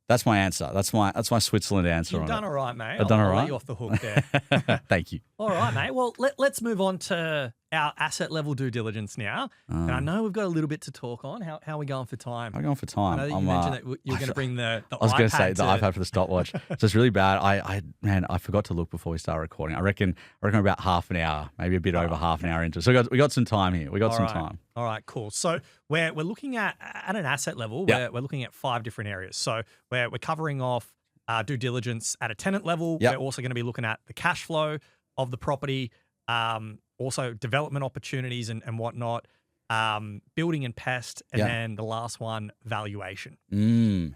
that's my answer. That's my Switzerland answer. You've done all right, mate. I've done all right. I'll let you off the hook there. Thank you. All right, mate. Well, let's move on to our asset level due diligence now. And I know we've got a little bit to talk on. How are we going for time? I'm going for time. I know that you mentioned that you were going to bring the I was going to say iPad the iPad for the stopwatch. So it's really bad. I forgot to look before we started recording. I reckon about half an hour, maybe a bit over half an hour into it. So we got some time here. We got some time. All right, cool. So we're looking at an asset level. We're looking at 5 different areas. So we're covering off due diligence at a tenant level. Yep. We're also going to be looking at the cash flow of the property, also development opportunities and whatnot, building and pest, and then the last one, valuation.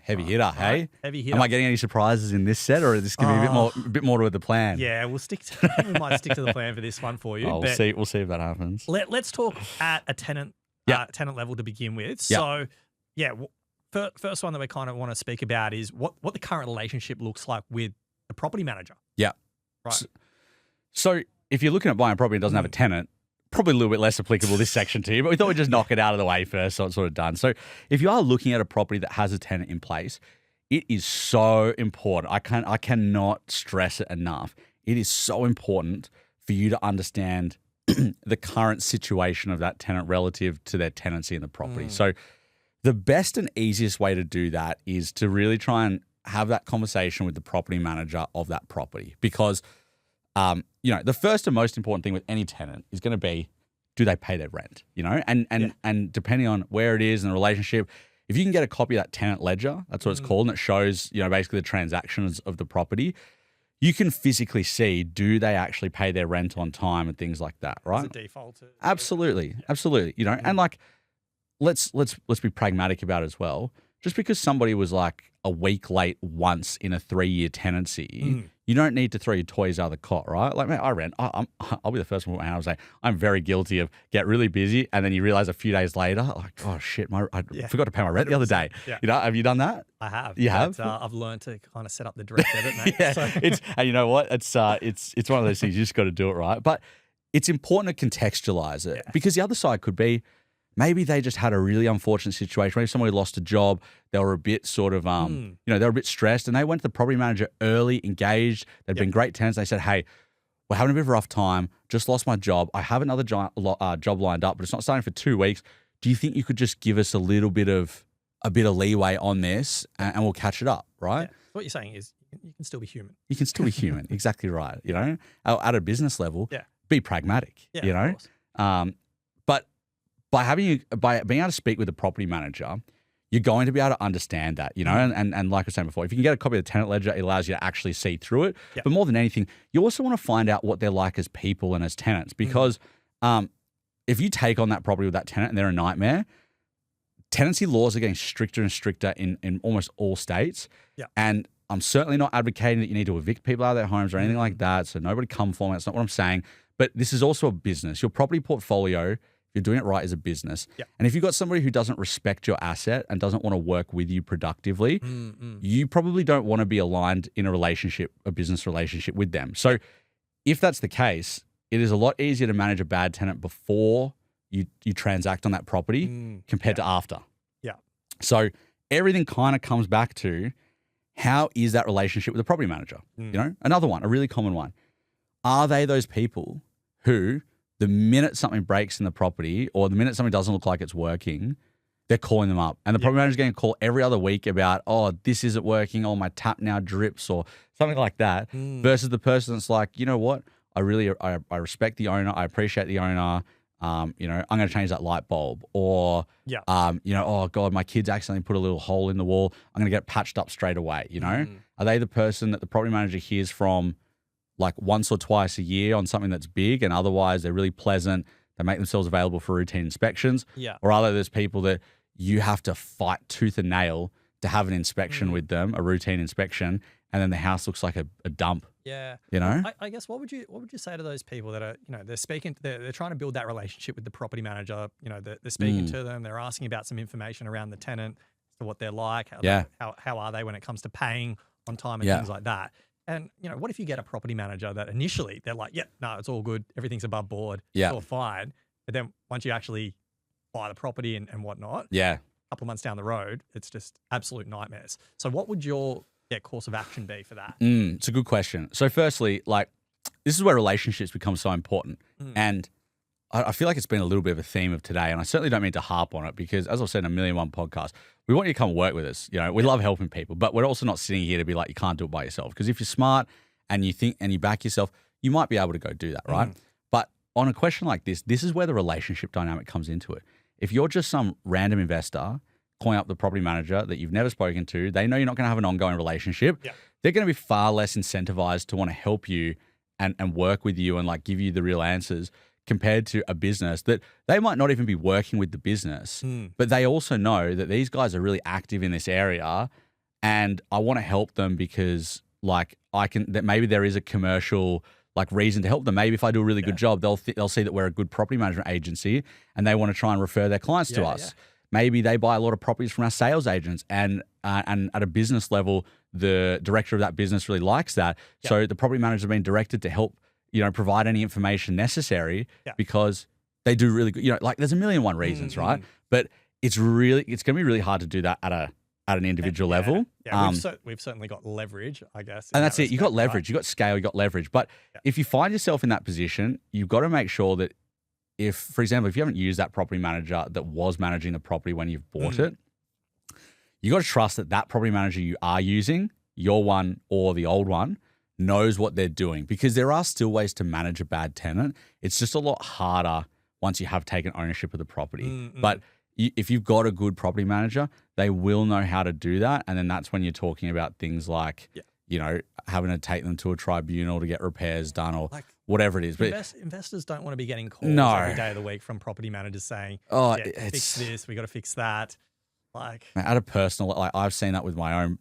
Heavy hitter, hey? Heavy hitter. Am I getting any surprises in this set, or is this going to be a bit more to the plan? Yeah, we might stick to the plan for this one for you. We'll see if that happens. Let's talk at a tenant level to begin with. So, first one that we kind of want to speak about is what the current relationship looks like with the property manager. Yeah. Right. So if you're looking at buying a property that doesn't have a tenant, probably a little bit less applicable this section to you, but we thought we'd just knock it out of the way first so it's sort of done. So if you are looking at a property that has a tenant in place, it is so important. I cannot stress it enough. It is so important for you to understand the current situation of that tenant relative to their tenancy in the property. So the best and easiest way to do that is to really try and have that conversation with the property manager of that property, because the first and most important thing with any tenant is going to be, do they pay their rent? And depending on where it is and the relationship, if you can get a copy of that tenant ledger, that's what it's called, and it shows, basically the transactions of the property, you can physically see, do they actually pay their rent on time and things like that, right? It's a default. Absolutely. And like, let's be pragmatic about it as well. Just because somebody was like a week late once in a 3-year tenancy, you don't need to throw your toys out of the cot, right? Like, man, I rent. I'll be the first one to put my hand up and say, I'm very guilty of get really busy, and then you realize a few days later, like, oh shit, I forgot to pay my rent the other day. Yeah. Have you done that? I have. You have? I've learned to kind of set up the direct debit, mate. And you know what? It's one of those things, you just got to do it right. But it's important to contextualize it, because the other side could be, maybe they just had a really unfortunate situation. Maybe somebody lost a job. They were a bit sort of, they were a bit stressed, and they went to the property manager early, engaged. They'd been great tenants. They said, hey, we're having a bit of a rough time. Just lost my job. I have another job lined up, but it's not starting for 2 weeks. Do you think you could just give us a bit of leeway on this, and we'll catch it up, right? Yeah. What you're saying is you can still be human. You can still be human. Exactly right. At a business level, be pragmatic, Of course. By being able to speak with the property manager, you're going to be able to understand that, and like I was saying before, if you can get a copy of the tenant ledger, it allows you to actually see through it. Yep. But more than anything, you also want to find out what they're like as people and as tenants, because if you take on that property with that tenant and they're a nightmare, tenancy laws are getting stricter and stricter in almost all states. Yep. And I'm certainly not advocating that you need to evict people out of their homes or anything like that. So nobody come for me. That's not what I'm saying. But this is also a business. Your property portfolio, if you're doing it right, is a business. Yep. And if you've got somebody who doesn't respect your asset and doesn't want to work with you productively, you probably don't want to be aligned in a business relationship with them. So if that's the case, it is a lot easier to manage a bad tenant before you transact on that property compared to after. Yeah. So everything kind of comes back to, how is that relationship with the property manager? Another one, a really common one. Are they those people who, the minute something breaks in the property or the minute something doesn't look like it's working, they're calling them up, and the property manager's getting a call every other week about, oh, this isn't working, or my tap now drips, or something like that, versus the person that's like, you know what, I respect the owner, I appreciate the owner, you know, I'm going to change that light bulb, or, Yeah. you know, oh God, my kids accidentally put a little hole in the wall. I'm going to get it patched up straight away. You know, are they the person that the property manager hears from like once or twice a year on something that's big, and otherwise they're really pleasant, they make themselves available for routine inspections? Yeah. Or are there those people that you have to fight tooth and nail to have an inspection with them, a routine inspection, and then the house looks like a dump? Yeah. You know? I guess what would you say to those people that are, you know, they're trying to build that relationship with the property manager, you know, they're speaking to them, they're asking about some information around the tenant, as to what they're like, how are they when it comes to paying on time and things like that. And, you know, what if you get a property manager that initially they're like, yeah, no, it's all good, everything's above board, it's all fine. But then once you actually buy the property and whatnot, a couple of months down the road, it's just absolute nightmares. So what would your course of action be for that? It's a good question. So firstly, like, this is where relationships become so important. And I feel like it's been a little bit of a theme of today, and I certainly don't mean to harp on it because, as I've said in a million one podcasts, we want you to come work with us. You know, we love helping people, but we're also not sitting here to be like, you can't do it by yourself. Because if you're smart and you think and you back yourself, you might be able to go do that, right? But on a question like this is where the relationship dynamic comes into it. If you're just some random investor calling up the property manager that you've never spoken to, they know you're not going to have an ongoing relationship. They're going to be far less incentivized to want to help you and work with you and like give you the real answers, compared to a business that they might not even be working with the business, but they also know that these guys are really active in this area, and I want to help them because like that maybe there is a commercial like reason to help them. Maybe if I do a really good job, they'll see that we're a good property management agency and they want to try and refer their clients to us. Maybe they buy a lot of properties from our sales agents, and at a business level, the director of that business really likes that. So the property manager has been directed to help, you know, provide any information necessary because they do really good. You know, like there's a million and one reasons, right? But it's going to be really hard to do that at an individual level. We've certainly got leverage, I guess. And that's it. You got leverage, you got scale, you got leverage. But if you find yourself in that position, you've got to make sure that if, for example, if you haven't used that property manager that was managing the property when you've bought it, you got to trust that that property manager you are using, your one or the old one, knows what they're doing, because there are still ways to manage a bad tenant. It's just a lot harder once you have taken ownership of the property. But if you've got a good property manager, they will know how to do that. And then that's when you're talking about things like, you know, having to take them to a tribunal to get repairs done or like, whatever it is. But investors don't want to be getting calls every day of the week from property managers saying, fix this, we got to fix that. Like at a personal, like I've seen that with my own,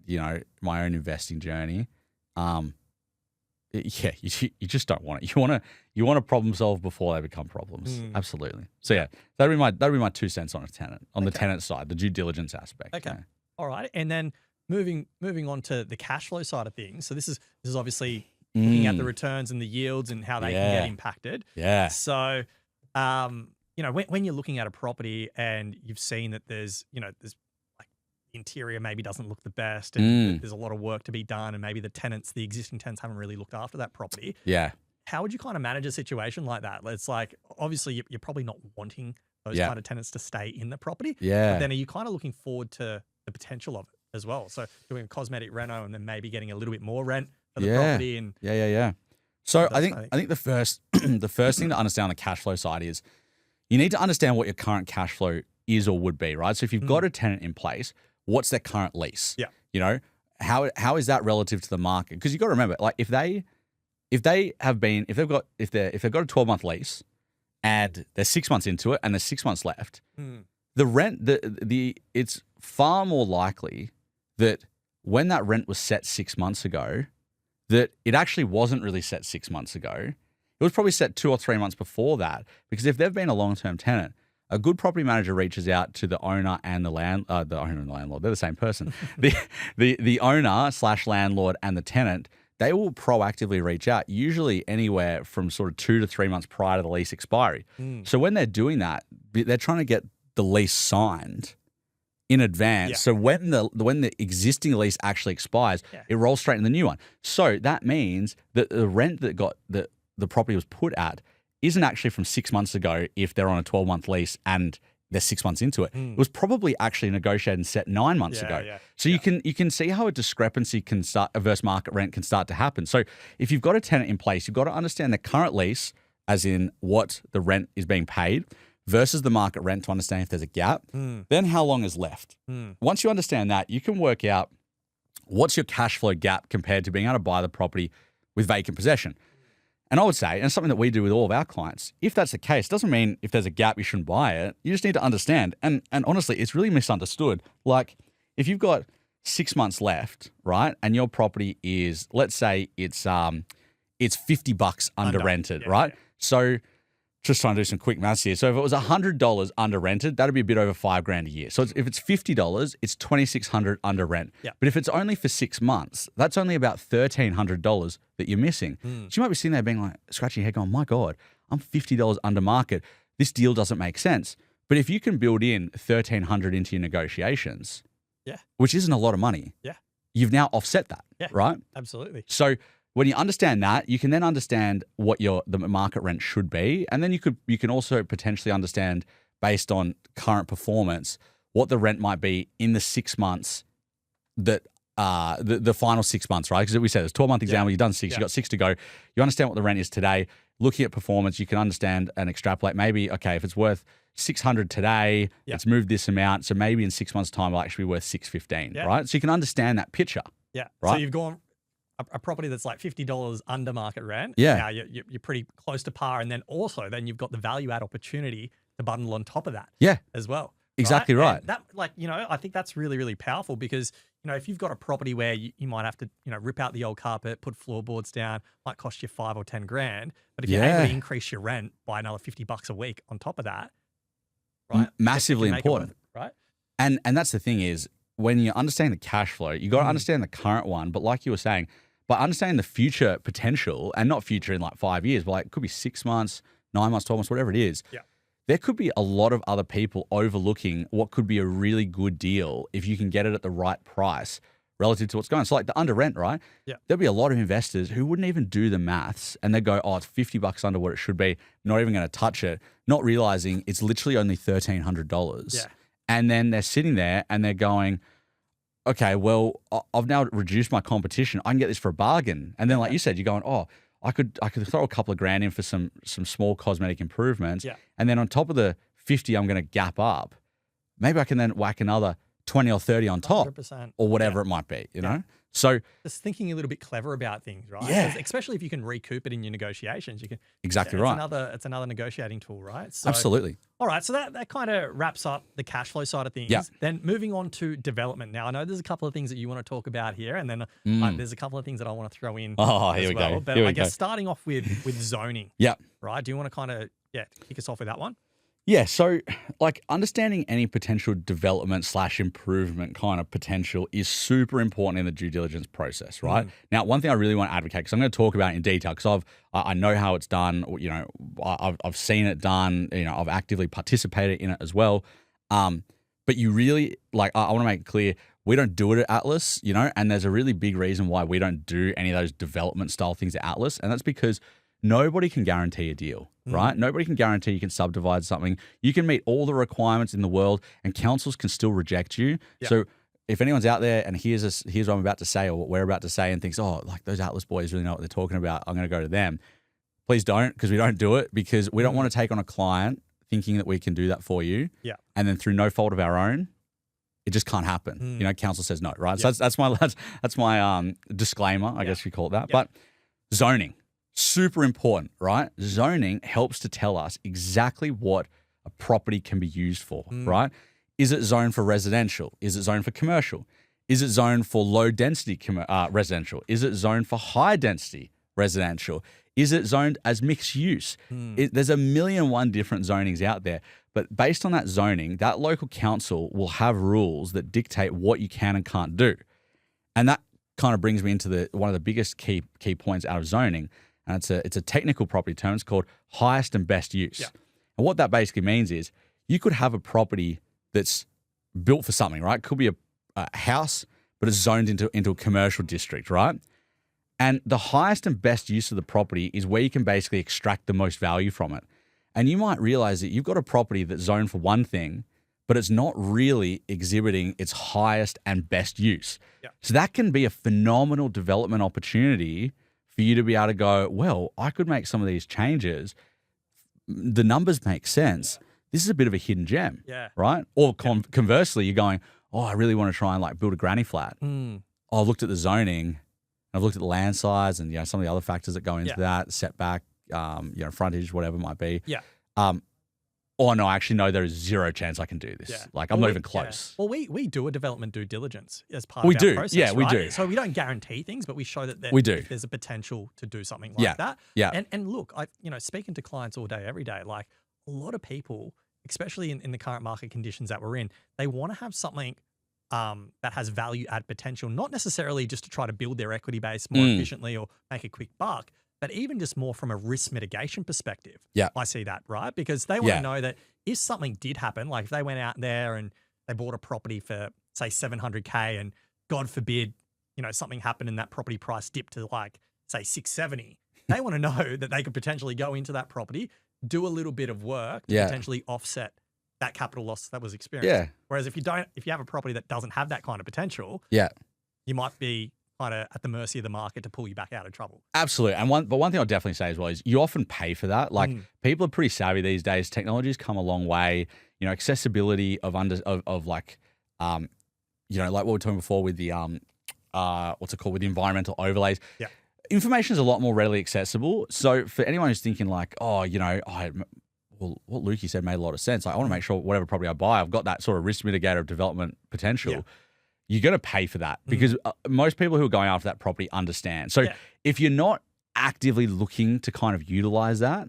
you know, my own investing journey. You just don't want it. You want to problem solve before they become problems. Absolutely. So that'd be my 2 cents on a tenant, on the tenant side, the due diligence aspect. Okay. All right. And then moving on to the cash flow side of things. So this is obviously looking at the returns and the yields and how they can get impacted. Yeah. So, you know, when you're looking at a property and you've seen that there's like the interior maybe doesn't look the best and there's a lot of work to be done and maybe the existing tenants haven't really looked after that property. Yeah. How would you kind of manage a situation like that? It's like, obviously you're probably not wanting those kind of tenants to stay in the property. Yeah. But then are you kind of looking forward to the potential of it as well? So doing a cosmetic reno and then maybe getting a little bit more rent for the property. And So I think the first thing to understand on the cash flow side is you need to understand what your current cash flow is or would be, right? So if you've got a tenant in place, what's their current lease? Yeah. You know, how is that relative to the market? Because you got to remember, like if they've got a 12-month lease and they're 6 months into it and there's 6 months left, the rent, it's far more likely that when that rent was set 6 months ago, that it actually wasn't really set 6 months ago. It was probably set 2 or 3 months before that, because if they've been a long-term tenant, a good property manager reaches out to the owner and the owner and the landlord. They're the same person. the owner / landlord and the tenant, they will proactively reach out, usually anywhere from sort of 2 to 3 months prior to the lease expiry. So when they're doing that, they're trying to get the lease signed in advance. Yeah. So when the existing lease actually expires, it rolls straight in the new one. So that means that the rent that the property was put at isn't actually from 6 months ago if they're on a 12-month lease and they're 6 months into it. It was probably actually negotiated and set 9 months ago. Yeah. So you can see how a discrepancy can start, versus market rent can start to happen. So if you've got a tenant in place, you've got to understand the current lease as in what the rent is being paid, versus the market rent to understand if there's a gap, then how long is left. Once you understand that, you can work out what's your cash flow gap compared to being able to buy the property with vacant possession. And I would say, and it's something that we do with all of our clients, if that's the case, doesn't mean if there's a gap, you shouldn't buy it. You just need to understand. And honestly, it's really misunderstood. Like if you've got 6 months left, right? And your property is, let's say it's $50 under rented, right? Yeah. So just trying to do some quick maths here. So if it was $100 under rented, that'd be a bit over $5,000 a year. So if it's $50, it's $2,600 under rent. Yeah. But if it's only for 6 months, that's only about $1,300 that you're missing. So you might be sitting there being like, scratching your head going, my God, I'm $50 under market. This deal doesn't make sense. But if you can build in $1,300 into your negotiations, which isn't a lot of money, you've now offset that, right? Absolutely. So when you understand that, you can then understand what the market rent should be, and then you can also potentially understand, based on current performance, what the rent might be in the 6 months that the final 6 months, right? Because we said it's 12-month example, you've done 6, you've got 6 to go. You understand what the rent is today. Looking at performance, you can understand and extrapolate. Maybe, okay, if it's worth $600 today, it's moved this amount, so maybe in 6 months' time it'll actually be worth $615, right? So you can understand that picture. Yeah. Right? So you've gone a property that's like $50 under market rent. Yeah. Now you're pretty close to par. And then you've got the value add opportunity to bundle on top of that. As well. Exactly right. And that, I think that's really, really powerful because, if you've got a property where you might have to, rip out the old carpet, put floorboards down, might cost you $5,000 or $10,000. But if you're able to increase your rent by another $50 a week on top of that, right? Massively important. Right. And that's the thing is, when you understand the cash flow, you got to understand the current one. But like you were saying, by understanding the future potential, and not future in like 5 years, but like it could be 6 months, 9 months, 12 months, whatever it is. Yeah. There could be a lot of other people overlooking what could be a really good deal if you can get it at the right price relative to what's going on. So like the under rent, right? Yeah. There'll be a lot of investors who wouldn't even do the maths and they go, oh, it's $50 under what it should be. Not even going to touch it, not realizing it's literally only $1,300. Yeah. And then they're sitting there and they're going, okay, well, I've now reduced my competition. I can get this for a bargain. And then, like you said, you're going, oh, I could throw a couple of grand in for some small cosmetic improvements. Yeah. And then on top of the 50 I'm going to gap up, maybe I can then whack another 20 or 30 on top 100%. or whatever it might be, you know? So just thinking a little bit clever about things, right? Yeah. Especially if you can recoup it in your negotiations, you can. Exactly right. It's another negotiating tool, right? So, absolutely. All right. So that kind of wraps up the cash flow side of things. Yeah. Then moving on to development. Now, I know there's a couple of things that you want to talk about here, and then there's a couple of things that I want to throw in. Oh, here we go. But I guess starting off with zoning. Yeah. Right. Do you want to kind of kick us off with that one? Yeah, so like understanding any potential development / improvement kind of potential is super important in the due diligence process, right? Now, one thing I really want to advocate, because I'm going to talk about it in detail, because I know how it's done. I've seen it done. I've actively participated in it as well. But you really I want to make it clear, we don't do it at Atlas, and there's a really big reason why we don't do any of those development style things at Atlas, and that's because nobody can guarantee a deal, right? Nobody can guarantee you can subdivide something. You can meet all the requirements in the world and councils can still reject you. Yeah. So if anyone's out there and here's what I'm about to say or what we're about to say and thinks, oh, like those Atlas boys really know what they're talking about, I'm going to go to them. Please don't, because we don't do it, because we don't want to take on a client thinking that we can do that for you. Yeah. And then through no fault of our own, it just can't happen. Council says no, right? Yeah. So that's my disclaimer, I guess we call it that. Yeah. But zoning. Super important, right? Zoning helps to tell us exactly what a property can be used for, right? Is it zoned for residential? Is it zoned for commercial? Is it zoned for low density residential? Is it zoned for high density residential? Is it zoned as mixed use? There's a million and one different zonings out there. But based on that zoning, that local council will have rules that dictate what you can and can't do. And that kind of brings me into one of the biggest key points out of zoning. And it's a technical property term. It's called highest and best use. Yeah. And what that basically means is you could have a property that's built for something, right? It could be a house, but it's zoned into a commercial district, right? And the highest and best use of the property is where you can basically extract the most value from it. And you might realize that you've got a property that's zoned for one thing, but it's not really exhibiting its highest and best use. Yeah. So that can be a phenomenal development opportunity for you to be able to go, well, I could make some of these changes the numbers make sense. This is a bit of a hidden gem, right? Or conversely, you're going, oh, I really want to try and like build a granny flat. Oh, I've looked at the zoning, I've looked at the land size, and some of the other factors that go into that, setback, frontage, whatever it might be. Oh no, actually no, there is zero chance I can do this. Like I'm not even close. Well, we do a development due diligence as part of our process. Yeah, we do. So we don't guarantee things, but we show that there's a potential to do something like that. And look, speaking to clients all day, every day, like a lot of people, especially in the current market conditions that we're in, they want to have something that has value add potential, not necessarily just to try to build their equity base more efficiently or make a quick buck, but even just more from a risk mitigation perspective. I see that, right? Because they want to know that if something did happen, like if they went out there and they bought a property for say $700K and God forbid, something happened and that property price dipped to like say 670, they want to know that they could potentially go into that property, do a little bit of work to potentially offset that capital loss that was experienced. Whereas if you have a property that doesn't have that kind of potential, you might be kind of at the mercy of the market to pull you back out of trouble. Absolutely. And one thing I'll definitely say as well is you often pay for that. Like people are pretty savvy these days. Technology's come a long way. Accessibility of like, like what we were talking before with the with the environmental overlays. Information is a lot more readily accessible. So for anyone who's thinking like, what Lukey said made a lot of sense. I want to make sure whatever property I buy, I've got that sort of risk mitigator of development potential. You're going to pay for that because most people who are going after that property understand. So if you're not actively looking to kind of utilize that,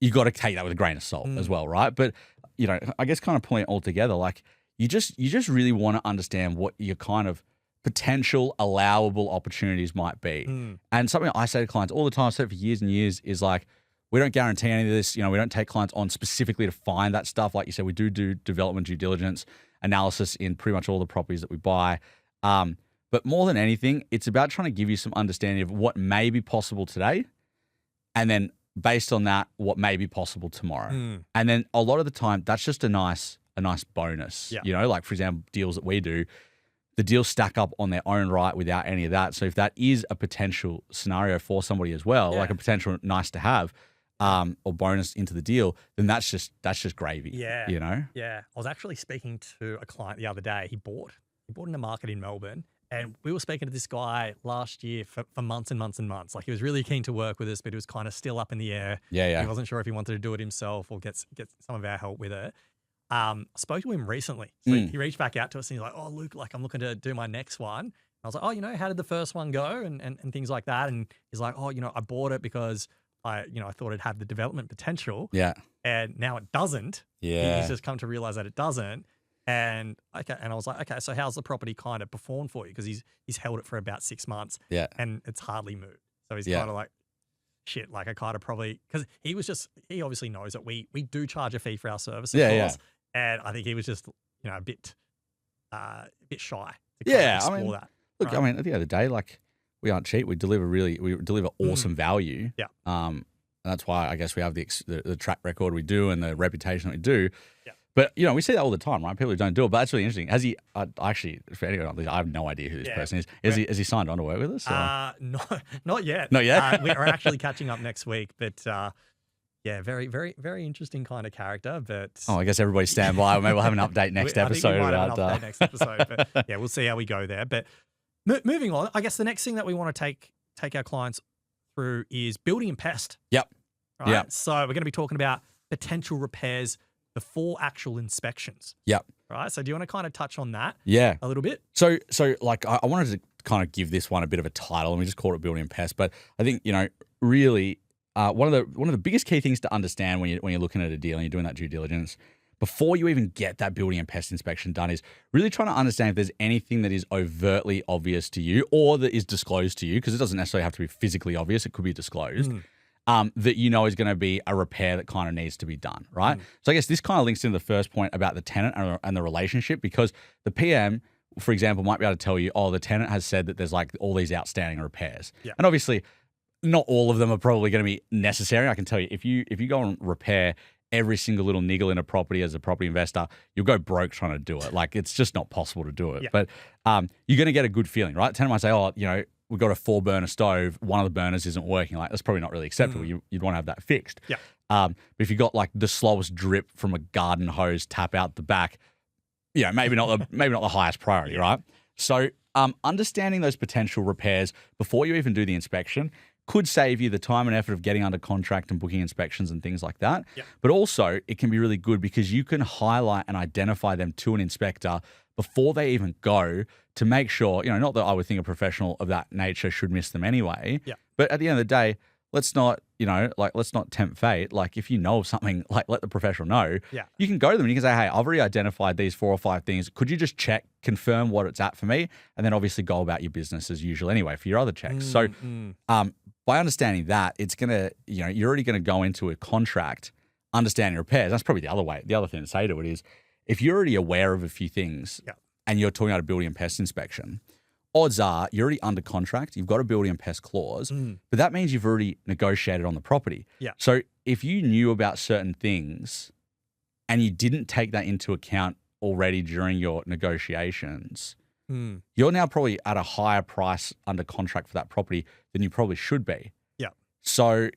you got to take that with a grain of salt as well, right? But, I guess kind of pulling it all together, like you just really want to understand what your kind of potential allowable opportunities might be. And something I say to clients all the time, I've said it for years and years, is like, we don't guarantee any of this. We don't take clients on specifically to find that stuff. Like you said, we do development due diligence analysis in pretty much all the properties that we buy. But more than anything, it's about trying to give you some understanding of what may be possible today. And then based on that, what may be possible tomorrow. And then a lot of the time, that's just a nice bonus. Like for example, deals that we do, the deals stack up on their own right without any of that. So if that is a potential scenario for somebody as well, like a potential nice to have, or bonus into the deal, then that's just gravy. Yeah. I was actually speaking to a client the other day. He bought in a market in Melbourne, and we were speaking to this guy last year for months and months and months. Like he was really keen to work with us, but he was kind of still up in the air. He wasn't sure if he wanted to do it himself or get some of our help with it. I spoke to him recently. So he reached back out to us and he's like, oh, Luke, like I'm looking to do my next one. I was like, oh, how did the first one go? And things like that. And he's like, oh, I bought it because I thought it had the development potential. And now it doesn't. He's just come to realize that it doesn't. And I was like, okay, so how's the property kind of performed for you? Because he's held it for about 6 months. And it's hardly moved. So he's kind of like, shit, like I kind of probably, because he obviously knows that we do charge a fee for our service, of course. And I think he was just, a bit shy to kind of explore that. Look, right? I mean, at the end of the day, like we aren't cheap. We deliver awesome value. And that's why I guess we have the track record we do and the reputation that we do. But, we see that all the time, right? People who don't do it. But that's really interesting. Has he actually, for anyone, I have no idea who this person is. Has he signed on to work with us? Not yet. Not yet? We're actually catching up next week. But, very, very, very interesting kind of character. But I guess everybody stand by. Maybe we'll have an update next episode. I think we might have an update next episode. But, we'll see how we go there. But moving on, I guess the next thing that we want to take our clients through is building and pest. Right? So we're going to be talking about potential repairs before actual inspections. Right. So do you want to kind of touch on that? A little bit? So like I wanted to kind of give this one a bit of a title, and we just call it building and pest. But I think, really one of the biggest key things to understand when you're looking at a deal and you're doing that due diligence before you even get that building and pest inspection done is really trying to understand if there's anything that is overtly obvious to you or that is disclosed to you, because it doesn't necessarily have to be physically obvious. It could be disclosed. That is going to be a repair that kind of needs to be done, right? So I guess this kind of links into the first point about the tenant and the relationship, because the PM, for example, might be able to tell you, the tenant has said that there's like all these outstanding repairs. And obviously, not all of them are probably going to be necessary. I can tell you, if you go and repair every single little niggle in a property as a property investor, you'll go broke trying to do it. Like it's just not possible to do it. But you're going to get a good feeling, right? The tenant might say, we've got a 4-burner stove. One of the burners isn't working. Like that's probably not really acceptable. You'd want to have that fixed. But if you got like the slowest drip from a garden hose tap out the back, maybe not the highest priority, right? So understanding those potential repairs before you even do the inspection could save you the time and effort of getting under contract and booking inspections and things like that. Yep. But also it can be really good because you can highlight and identify them to an inspector before they even go to make sure, not that I would think a professional of that nature should miss them anyway. Yep. But at the end of the day, let's not tempt fate. Like if you know of something, like let the professional know. Yeah. You can go to them and you can say, hey, I've already identified these 4 or 5 things. Could you just check, confirm what it's at for me? And then obviously go about your business as usual anyway for your other checks. So by understanding that, it's going to, you're already going to go into a contract understanding repairs. That's probably the other way. The other thing to say to it is if you're already aware of a few things and you're talking about a building and pest inspection, odds are you're already under contract. You've got a building and pest clause, but that means you've already negotiated on the property. Yeah. So if you knew about certain things and you didn't take that into account already during your negotiations, you're now probably at a higher price under contract for that property than you probably should be. Yeah. So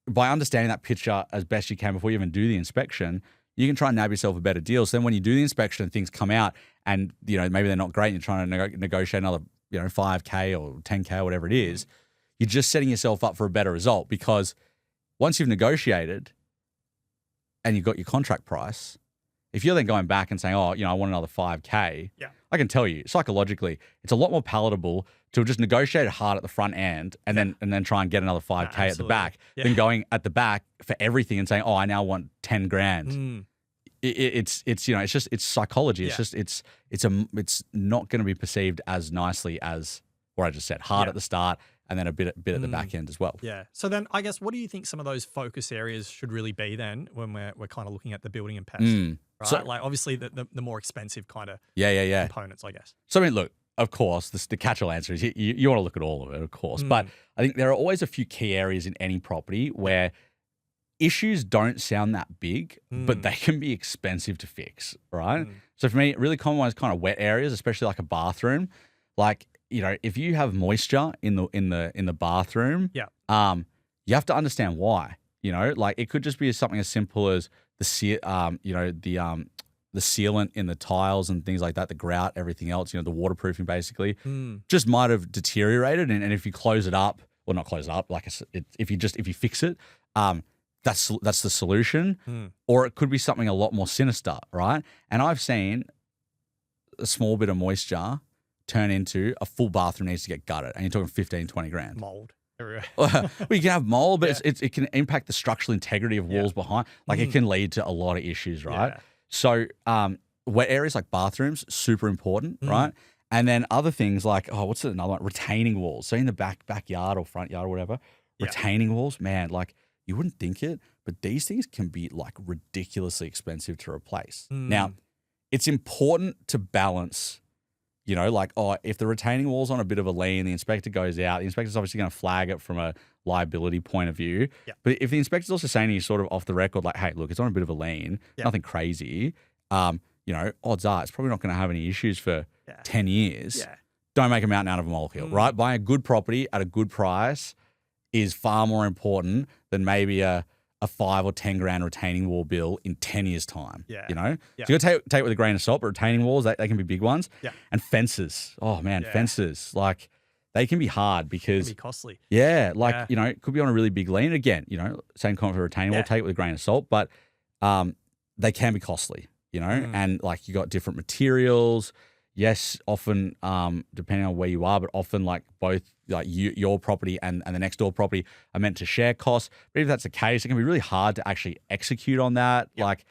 by understanding that picture as best you can before you even do the inspection, you can try and nab yourself a better deal. So then when you do the inspection and things come out and, maybe they're not great and you're trying to negotiate another, $5K or $10K or whatever it is, you're just setting yourself up for a better result because once you've negotiated and you've got your contract price, if you're then going back and saying, I want another 5K, I can tell you psychologically, it's a lot more palatable to just negotiate hard at the front end and then try and get another 5K at the back than going at the back for everything and saying, I now want 10 grand. It's psychology. It's just, it's not going to be perceived as nicely as what I just said, hard at the start and then a bit at the back end as well. Yeah. So then I guess, what do you think some of those focus areas should really be then when we're kind of looking at the building and pest? Right? So, like obviously the more expensive kind of components, I guess. So I mean, look, of course, the catch-all answer is you want to look at all of it, of course. But I think there are always a few key areas in any property where issues don't sound that big, but they can be expensive to fix, right? So for me, really common one is kind of wet areas, especially like a bathroom. Like, if you have moisture in the bathroom, you have to understand why. Like it could just be something as simple as the sealant in the tiles and things like that, the grout, everything else, the waterproofing basically, just might have deteriorated. And if you close it up, or not close it up, like if you fix it, that's the solution. Or it could be something a lot more sinister, right? And I've seen a small bit of moisture turn into a full bathroom needs to get gutted. And you're talking 15, 20 grand. Mold. Well, you can have mold, but it can impact the structural integrity of walls behind. Like it can lead to a lot of issues, right? Yeah. So wet areas like bathrooms, super important, right? And then other things like, what's another one? Retaining walls. So in the backyard or front yard or whatever, retaining walls, man, like you wouldn't think it, but these things can be like ridiculously expensive to replace. Now, it's important to balance, if the retaining wall's on a bit of a lean, the inspector goes out, the inspector's obviously going to flag it from a liability point of view. Yeah. But if the inspector's also saying to you sort of off the record, like, hey, look, it's on a bit of a lean, nothing crazy, odds are it's probably not going to have any issues for 10 years. Yeah. Don't make a mountain out of a molehill, right? Buying a good property at a good price is far more important than maybe a 5 or 10 grand retaining wall bill in 10 years time. Yeah. So you got to take it with a grain of salt, but retaining walls, they can be big ones. Yeah. And fences. Oh man, fences. Like they can be hard because it can be costly. Yeah. Like, it could be on a really big lean. Again, same comment for retaining wall, take it with a grain of salt, but they can be costly, and like you got different materials. Yes, often depending on where you are, but often like both like your property and the next door property are meant to share costs. But if that's the case, it can be really hard to actually execute on that. Yep. Like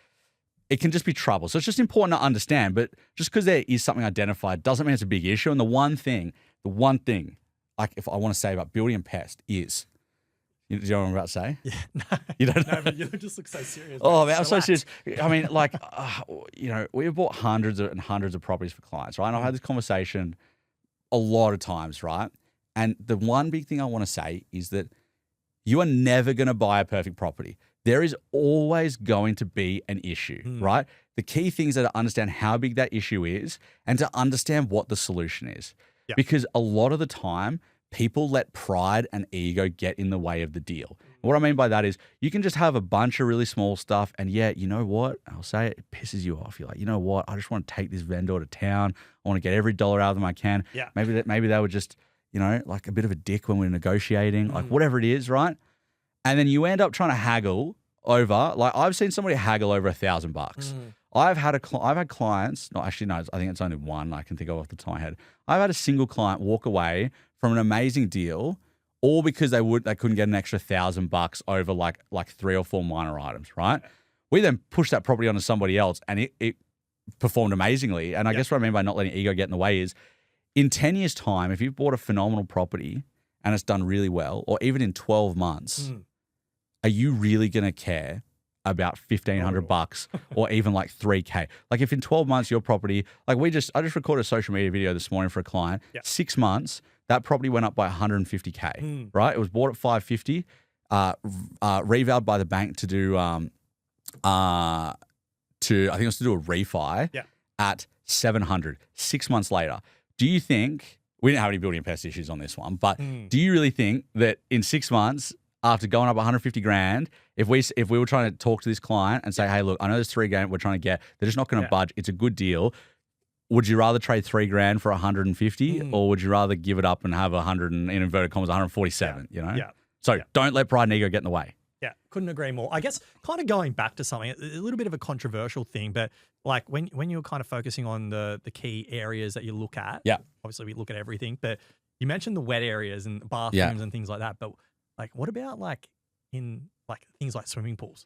it can just be trouble. So it's just important to understand. But just because there is something identified doesn't mean it's a big issue. And the one thing, like if I want to say about building and pest is, you know what I'm about to say? Yeah. No, you don't know? No, but you just look so serious. Oh, man, I'm so serious. I mean, like, we've bought hundreds and hundreds of properties for clients, right? And I've had this conversation a lot of times, right? And the one big thing I want to say is that you are never going to buy a perfect property. There is always going to be an issue, right? The key things are to understand how big that issue is and to understand what the solution is. Yep. Because a lot of the time, people let pride and ego get in the way of the deal. What I mean by that is you can just have a bunch of really small stuff, and you know what? I'll say it pisses you off. You're like, you know what? I just want to take this vendor to town. I want to get every dollar out of them I can. Yeah. Maybe they were just, like a bit of a dick when we were negotiating, like whatever it is, right? And then you end up trying to haggle over, like I've seen somebody haggle over $1,000. I've had clients, no, actually no, I think it's only one I can think of off the top of my head. I've had a single client walk away from an amazing deal, all because they couldn't get an extra $1,000 over like 3 or 4 minor items, right? We then pushed that property onto somebody else, and it performed amazingly. And I guess what I mean by not letting ego get in the way is, in 10 years' time, if you've bought a phenomenal property and it's done really well, or even in 12 months, are you really going to care about $1,500 or even like $3K? Like if in 12 months your property, like I just recorded a social media video this morning for a client. 6 months, that property went up by $150K, right? It was bought at $550, revalued by the bank to do I think it was to do a refi at $700. 6 months later, do you think, we didn't have any building pest issues on this one, but do you really think that in 6 months, after going up 150 grand, if we were trying to talk to this client and say, hey, look, I know there's $3,000 we're trying to get, they're just not going to budge. It's a good deal. Would you rather trade $3,000 for 150, or would you rather give it up and have 100 and in inverted commas 147? So don't let pride and ego get in the way. Yeah, couldn't agree more. I guess kind of going back to something, a little bit of a controversial thing, but like when you're kind of focusing on the key areas that you look at, obviously we look at everything, but you mentioned the wet areas and bathrooms and things like that, but like what about like in like things like swimming pools?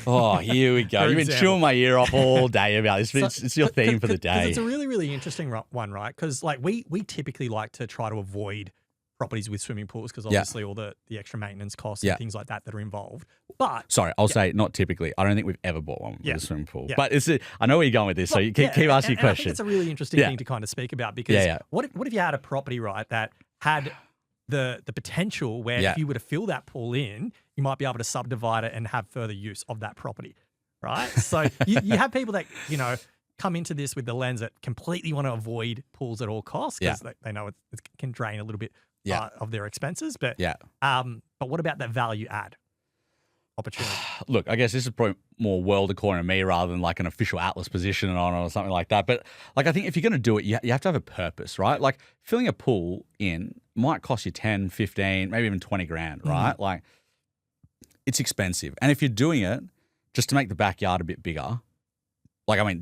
Oh, here we go. You've been chewing my ear off all day about this. It's your theme for the day. It's a really, really interesting one, right? Because like we typically like to try to avoid properties with swimming pools because obviously all the extra maintenance costs and things like that are involved. But sorry, I'll say not typically. I don't think we've ever bought one with a swimming pool. But I know where you're going with this, so you keep asking your question. I think it's a really interesting thing to kind of speak about because what if you had a property, right, that had the potential where if you were to fill that pool in, you might be able to subdivide it and have further use of that property, right? So you have people that, come into this with the lens that completely want to avoid pools at all costs because they know it can drain a little bit of their expenses. But what about that value add opportunity? Look, I guess this is probably more world according to me rather than like an official Atlas position on it or something like that. But like I think if you're going to do it, you have to have a purpose, right? Like filling a pool in might cost you 10, 15, maybe even 20 grand, right? Like it's expensive. And if you're doing it just to make the backyard a bit bigger,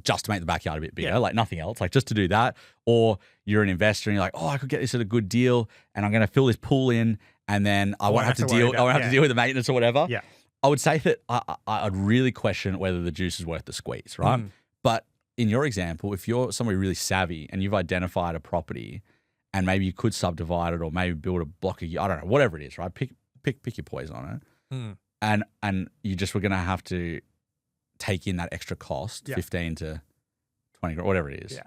just to make the backyard a bit bigger, like nothing else, like just to do that, or you're an investor and you're like, oh, I could get this at a good deal and I'm going to fill this pool in and then I won't have to deal with the maintenance or whatever. Yeah. I would say that I'd really question whether the juice is worth the squeeze, right? But in your example, if you're somebody really savvy and you've identified a property and maybe you could subdivide it or maybe build a block of, I don't know, whatever it is, right? Pick your poison on it. And you just were going to have to take in that extra cost, 15 to 20, whatever it is. Yeah.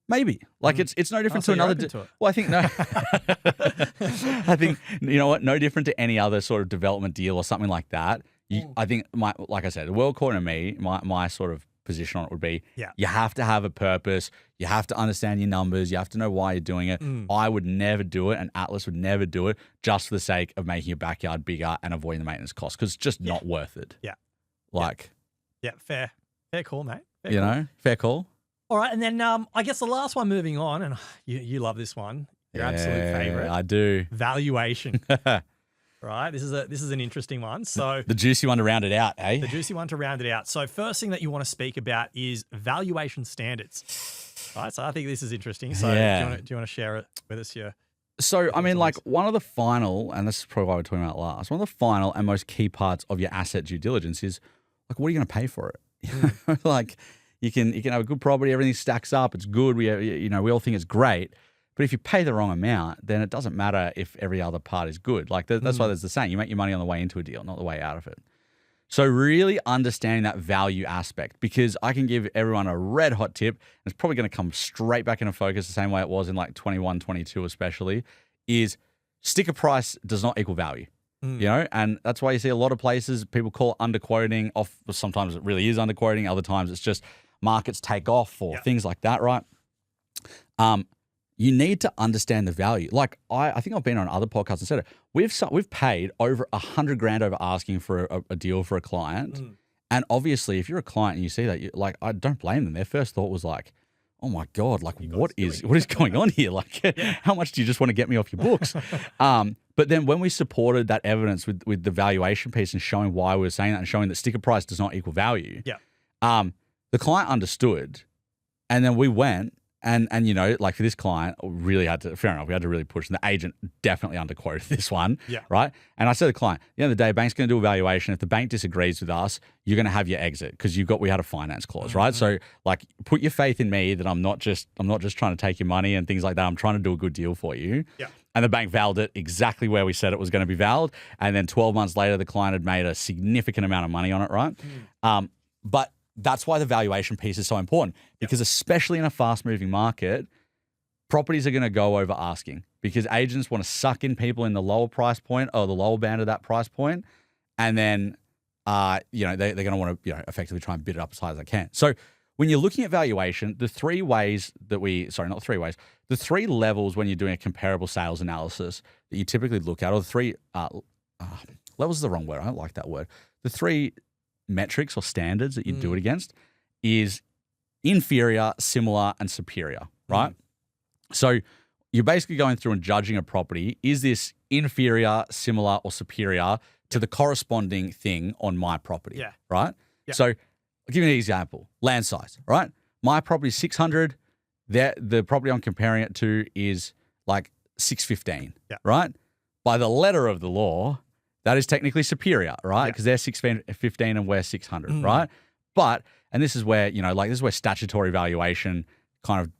Maybe. Like it's no different to another. Well, I think no. I think, you know what? No different to any other sort of development deal or something like that. I think like I said, the world according to me, my sort of position on it would be, you have to have a purpose. You have to understand your numbers. You have to know why you're doing it. I would never do it, and Atlas would never do it just for the sake of making your backyard bigger and avoiding the maintenance costs because it's just not worth it. Yeah. Yeah, fair call, mate. Fair call. All right, and then I guess the last one moving on, and you love this one, your absolute favorite. I do. Valuation. Right, this is an interesting one. So the juicy one to round it out, eh? The juicy one to round it out. So first thing that you want to speak about is valuation standards. All right, so I think this is interesting. So do you want to share it with us here? So, I mean, like one of the final, and this is probably why we're talking about last, one of the final and most key parts of your asset due diligence is like, what are you going to pay for it? Like you can have a good property, everything stacks up, it's good. We all think it's great. But if you pay the wrong amount, then it doesn't matter if every other part is good. Like that's why there's the saying, you make your money on the way into a deal, not the way out of it. So really understanding that value aspect, because I can give everyone a red hot tip, and it's probably going to come straight back into focus the same way it was in like 21, 22 especially, is sticker price does not equal value. And that's why you see a lot of places people call it underquoting. Sometimes it really is underquoting. Other times it's just markets take off or things like that, right? you need to understand the value. Like I think I've been on other podcasts and said it. We've paid over $100,000 over asking for a deal for a client, and obviously, if you're a client and you see that, I don't blame them. Their first thought was like, "Oh my god, like what is going on here? Like, how much do you just want to get me off your books?" But then when we supported that evidence with the valuation piece and showing why we were saying that and showing that sticker price does not equal value, the client understood, and then we went. And like for this client, really had to, fair enough, we had to really push. And the agent definitely underquoted this one, right? And I said to the client, at the end of the day, bank's going to do a valuation. If the bank disagrees with us, you're going to have your exit because we had a finance clause, right? So like, put your faith in me that I'm not just trying to take your money and things like that. I'm trying to do a good deal for you. Yeah. And the bank valued it exactly where we said it was going to be valued. And then 12 months later, the client had made a significant amount of money on it, right? But that's why the valuation piece is so important, because especially in a fast-moving market, properties are going to go over asking because agents want to suck in people in the lower price point or the lower band of that price point, and then they're going to want to effectively try and bid it up as high as they can. So when you're looking at valuation, the three levels when you're doing a comparable sales analysis that you typically look at, or the three levels is the wrong word. I don't like that word. The three metrics or standards that you do it against is inferior, similar, and superior, right? So you're basically going through and judging a property. Is this inferior, similar, or superior to the corresponding thing on my property, right? So I'll give you an example. Land size, right? My property is 600. The property I'm comparing it to is like 615, right? By the letter of the law, that is technically superior, right? Because they're 615 and we're 600, right? But, and this is where, this is where statutory valuation kind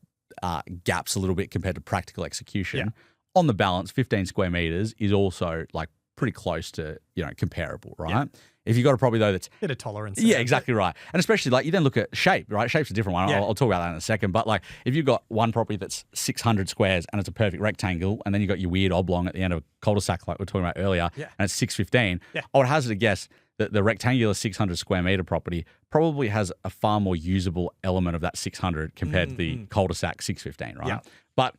of gaps a little bit compared to practical execution. On the balance, 15 square meters is also like pretty close to, comparable, right? If you've got a property though that's bit of tolerance. Yeah, exactly right. And especially like you then look at shape, right? Shape's a different one. I'll talk about that in a second. But like if you've got one property that's 600 squares and it's a perfect rectangle, and then you've got your weird oblong at the end of a cul-de-sac like we were talking about earlier, and it's 615, I would hazard a guess that the rectangular 600 square meter property probably has a far more usable element of that 600 compared to the cul-de-sac 615, right? But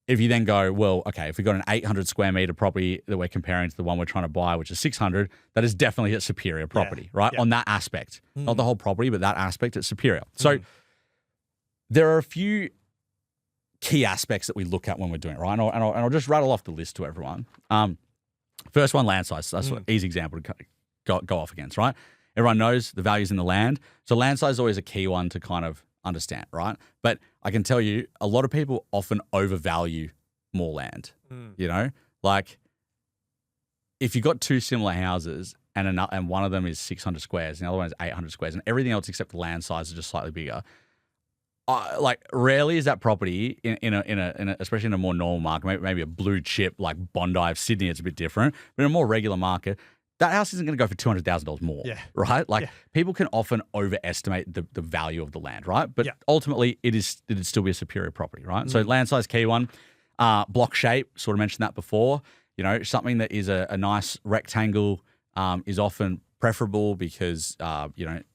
if you then go, well, okay, if we've got an 800 square meter property that we're comparing to the one we're trying to buy, which is 600, that is definitely a superior property, right? On that aspect, not the whole property, but that aspect, it's superior. So there are a few key aspects that we look at when we're doing it, right? And I'll just rattle off the list to everyone. First one, land size. That's an easy example to go off against, right? Everyone knows the values in the land. So land size is always a key one to kind of understand, right? But I can tell you, a lot of people often overvalue more land. Like if you've got two similar houses and one of them is 600 squares and the other one is 800 squares and everything else except the land size is just slightly bigger, like rarely is that property in a especially in a more normal market, maybe a blue chip like Bondi of Sydney, it's a bit different, but in a more regular market, that house isn't going to go for $200,000 more, right? Like people can often overestimate the value of the land, right? But ultimately, it'd still be a superior property, right? So land size, key one. Block shape, sort of mentioned that before. Something that is a nice rectangle is often preferable because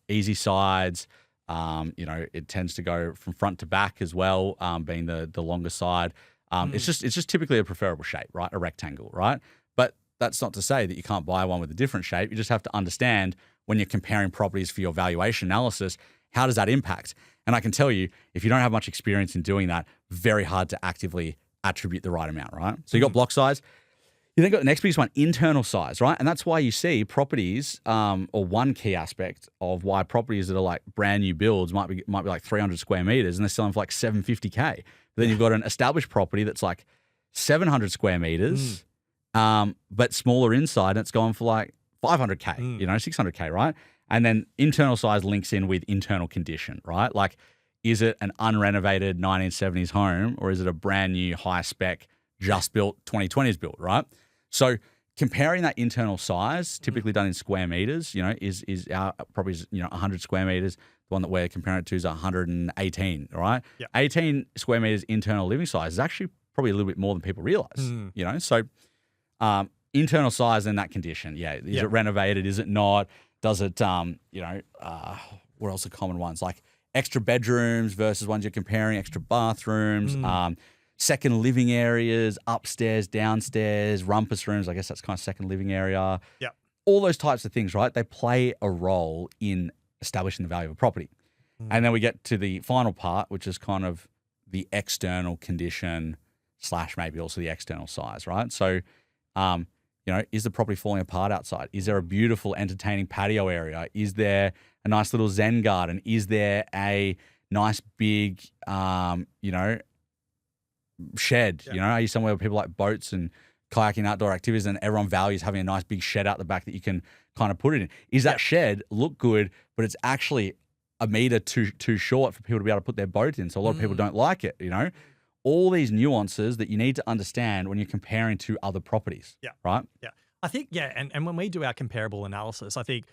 easy sides. It tends to go from front to back as well, being the longer side. It's just typically a preferable shape, right? A rectangle, right? But that's not to say that you can't buy one with a different shape. You just have to understand when you're comparing properties for your valuation analysis, how does that impact? And I can tell you, if you don't have much experience in doing that, very hard to actively attribute the right amount, right? So you got block size. You then got the next biggest one, internal size, right? And that's why you see properties, or one key aspect of why properties that are like brand new builds might be like 300 square meters and they're selling for like 750K. But then you've got an established property that's like 700 square meters, but smaller inside, and it's going for like 500K, 600K, right? And then internal size links in with internal condition, right? Like, is it an unrenovated 1970s home or is it a brand new high spec, just built 2020s built, right? So comparing that internal size, typically done in square meters, is our property's 100 square meters. The one that we're comparing it to is 118, right? 18 square meters internal living size is actually probably a little bit more than people realize, So internal size and that condition, is it renovated? Is it not? Does it, what else are common ones? Like extra bedrooms versus ones you're comparing, extra bathrooms, second living areas, upstairs, downstairs, rumpus rooms. I guess that's kind of second living area. Yeah. All those types of things, right? They play a role in establishing the value of a property. And then we get to the final part, which is kind of the external condition / maybe also the external size, right? So, is the property falling apart outside? Is there a beautiful, entertaining patio area? Is there a nice little Zen garden? Is there a nice big, shed? Yeah. Are you somewhere where people like boats and kayaking, outdoor activities, and everyone values having a nice big shed out the back that you can kind of put it in? Is that shed look good, but it's actually a meter too short for people to be able to put their boat in? So a lot of people don't like it, All these nuances that you need to understand when you're comparing to other properties. Yeah. Right? Yeah. I think, and when we do our comparable analysis, I think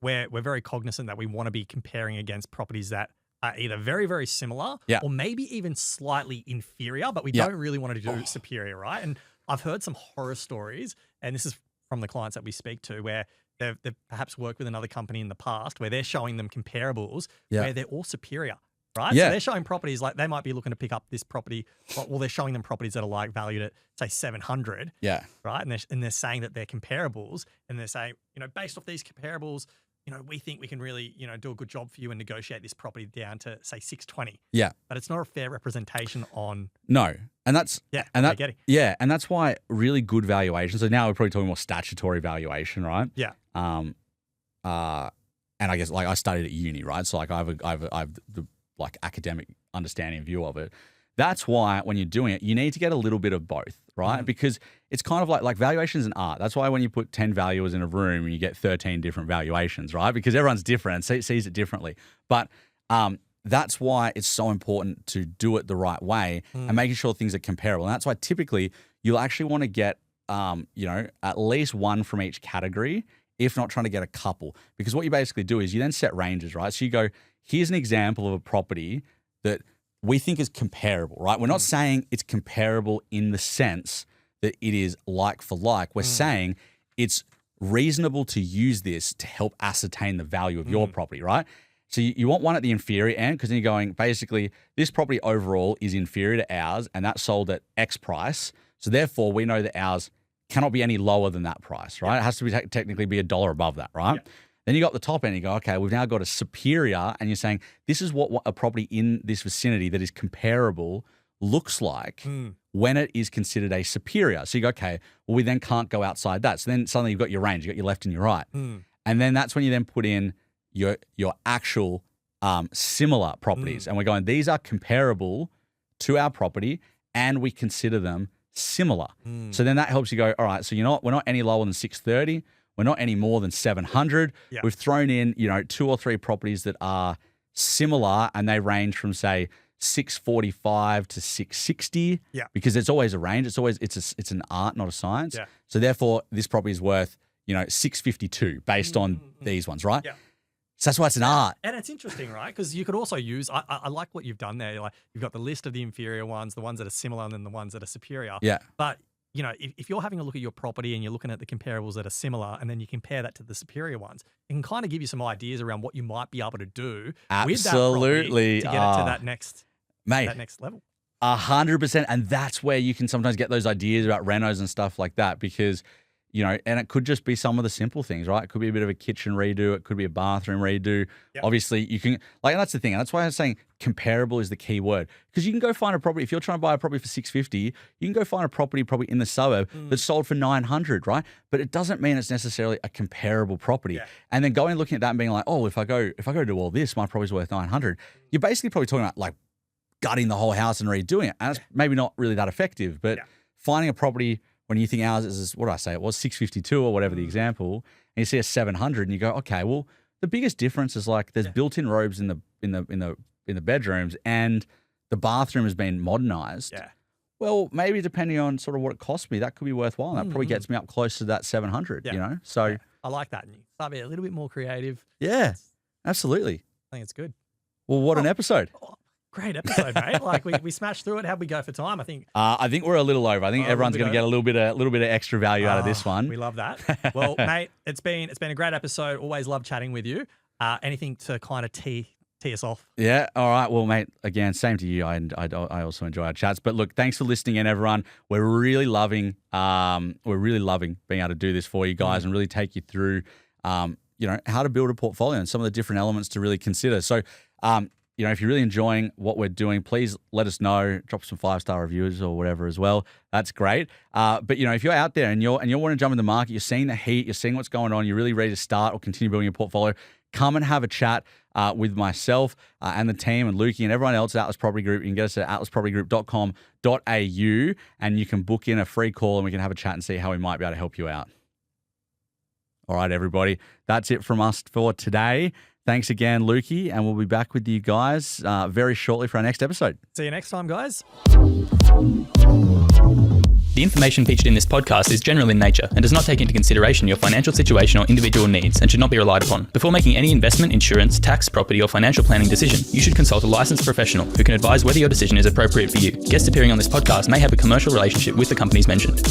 we're very cognizant that we want to be comparing against properties that are either very, very similar or maybe even slightly inferior, but we don't really want to do superior, right? And I've heard some horror stories, and this is from the clients that we speak to, where they've perhaps worked with another company in the past where they're showing them comparables where they're all superior, right? Yeah. So they're showing properties like they might be looking to pick up this property. Well, they're showing them properties that are like valued at, say, 700. Yeah. Right. And they're saying that they're comparables, and they're saying, based off these comparables, we think we can really, do a good job for you and negotiate this property down to, say, 620. Yeah. But it's not a fair representation on. No. And that's getting. Yeah. And that's why really good valuation. So now we're probably talking more statutory valuation, right? Yeah. And I guess like I studied at uni, right? So like I have the like academic understanding and view of it. That's why when you're doing it, you need to get a little bit of both, right? Because it's kind of like valuation is an art. That's why when you put 10 valuers in a room and you get 13 different valuations, right? Because everyone's different and sees it differently. But that's why it's so important to do it the right way and making sure things are comparable. And that's why typically you'll actually want to get, at least one from each category, if not trying to get a couple. Because what you basically do is you then set ranges, right? So you go, here's an example of a property that we think is comparable, right? We're not saying it's comparable in the sense that it is like for like. We're saying it's reasonable to use this to help ascertain the value of your property, right? So you want one at the inferior end, because then you're going, basically, this property overall is inferior to ours, and that's sold at X price. So therefore, we know that ours cannot be any lower than that price, right? It has to be technically be $1 above that, right? Yeah. Then you got the top end, you go, okay, we've now got a superior, and you're saying this is what a property in this vicinity that is comparable looks like when it is considered a superior. So you go, okay, well, we then can't go outside that. So then suddenly you've got your range, you've got your left and your right. And then that's when you then put in your actual similar properties. And we're going, these are comparable to our property, and we consider them similar. So then that helps you go, all right, so we're not any lower than 630. We're not any more than 700. Yeah. We've thrown in, 2 or 3 properties that are similar, and they range from, say, 645 to 660. Yeah. Because it's always a range. It's an art, not a science. Yeah. So therefore, this property is worth, 652 based on these ones, right? Yeah. So that's why it's an art. And it's interesting, right? Because you could also use, I like what you've done there. Like, you've got the list of the inferior ones, the ones that are similar, and then the ones that are superior. Yeah. But if you're having a look at your property and you're looking at the comparables that are similar, and then you compare that to the superior ones, it can kind of give you some ideas around what you might be able to do with that property to get it to that next level. 100%. And that's where you can sometimes get those ideas about renos and stuff like that, because, and it could just be some of the simple things, right? It could be a bit of a kitchen redo. It could be a bathroom redo. Yep. Obviously, you can, and that's the thing. And that's why I'm saying comparable is the key word. Because you can go find a property, if you're trying to buy a property for 650, you can go find a property probably in the suburb that's sold for 900, right? But it doesn't mean it's necessarily a comparable property. Yeah. And then going and looking at that and being like, oh, if I go do all this, my property's worth 900. You're basically probably talking about like gutting the whole house and redoing it. And it's maybe not really that effective, but finding a property when you think ours is, what did I say? It was 652 or whatever the example, and you see a 700, and you go, okay, well, the biggest difference is like there's built-in robes in the bedrooms, and the bathroom has been modernized. Yeah. Well, maybe depending on sort of what it costs me, that could be worthwhile. That probably gets me up close to that 700. So I like that. And you start being a little bit more creative. Yeah, absolutely. I think it's good. Well, what an episode. Great episode, mate. Like we smashed through it. How'd we go for time? I think we're a little over. I think everyone's going to get a little bit of extra value out of this one. We love that. Well, mate, it's been a great episode. Always love chatting with you. Anything to kind of tee tee us off. Yeah. All right. Well, mate, again, same to you. I also enjoy our chats. But look, thanks for listening in, everyone. We're really loving being able to do this for you guys and really take you through, how to build a portfolio and some of the different elements to really consider. So, if you're really enjoying what we're doing, please let us know. Drop some 5-star reviews or whatever as well. That's great. But if you're out there and you want to jump in the market, you're seeing the heat, you're seeing what's going on, you're really ready to start or continue building your portfolio, come and have a chat with myself and the team and Lukey and everyone else at Atlas Property Group. You can get us at atlaspropertygroup.com.au and you can book in a free call and we can have a chat and see how we might be able to help you out. All right, everybody. That's it from us for today. Thanks again, Lukey, and we'll be back with you guys very shortly for our next episode. See you next time, guys. The information featured in this podcast is general in nature and does not take into consideration your financial situation or individual needs and should not be relied upon. Before making any investment, insurance, tax, property, or financial planning decision, you should consult a licensed professional who can advise whether your decision is appropriate for you. Guests appearing on this podcast may have a commercial relationship with the companies mentioned.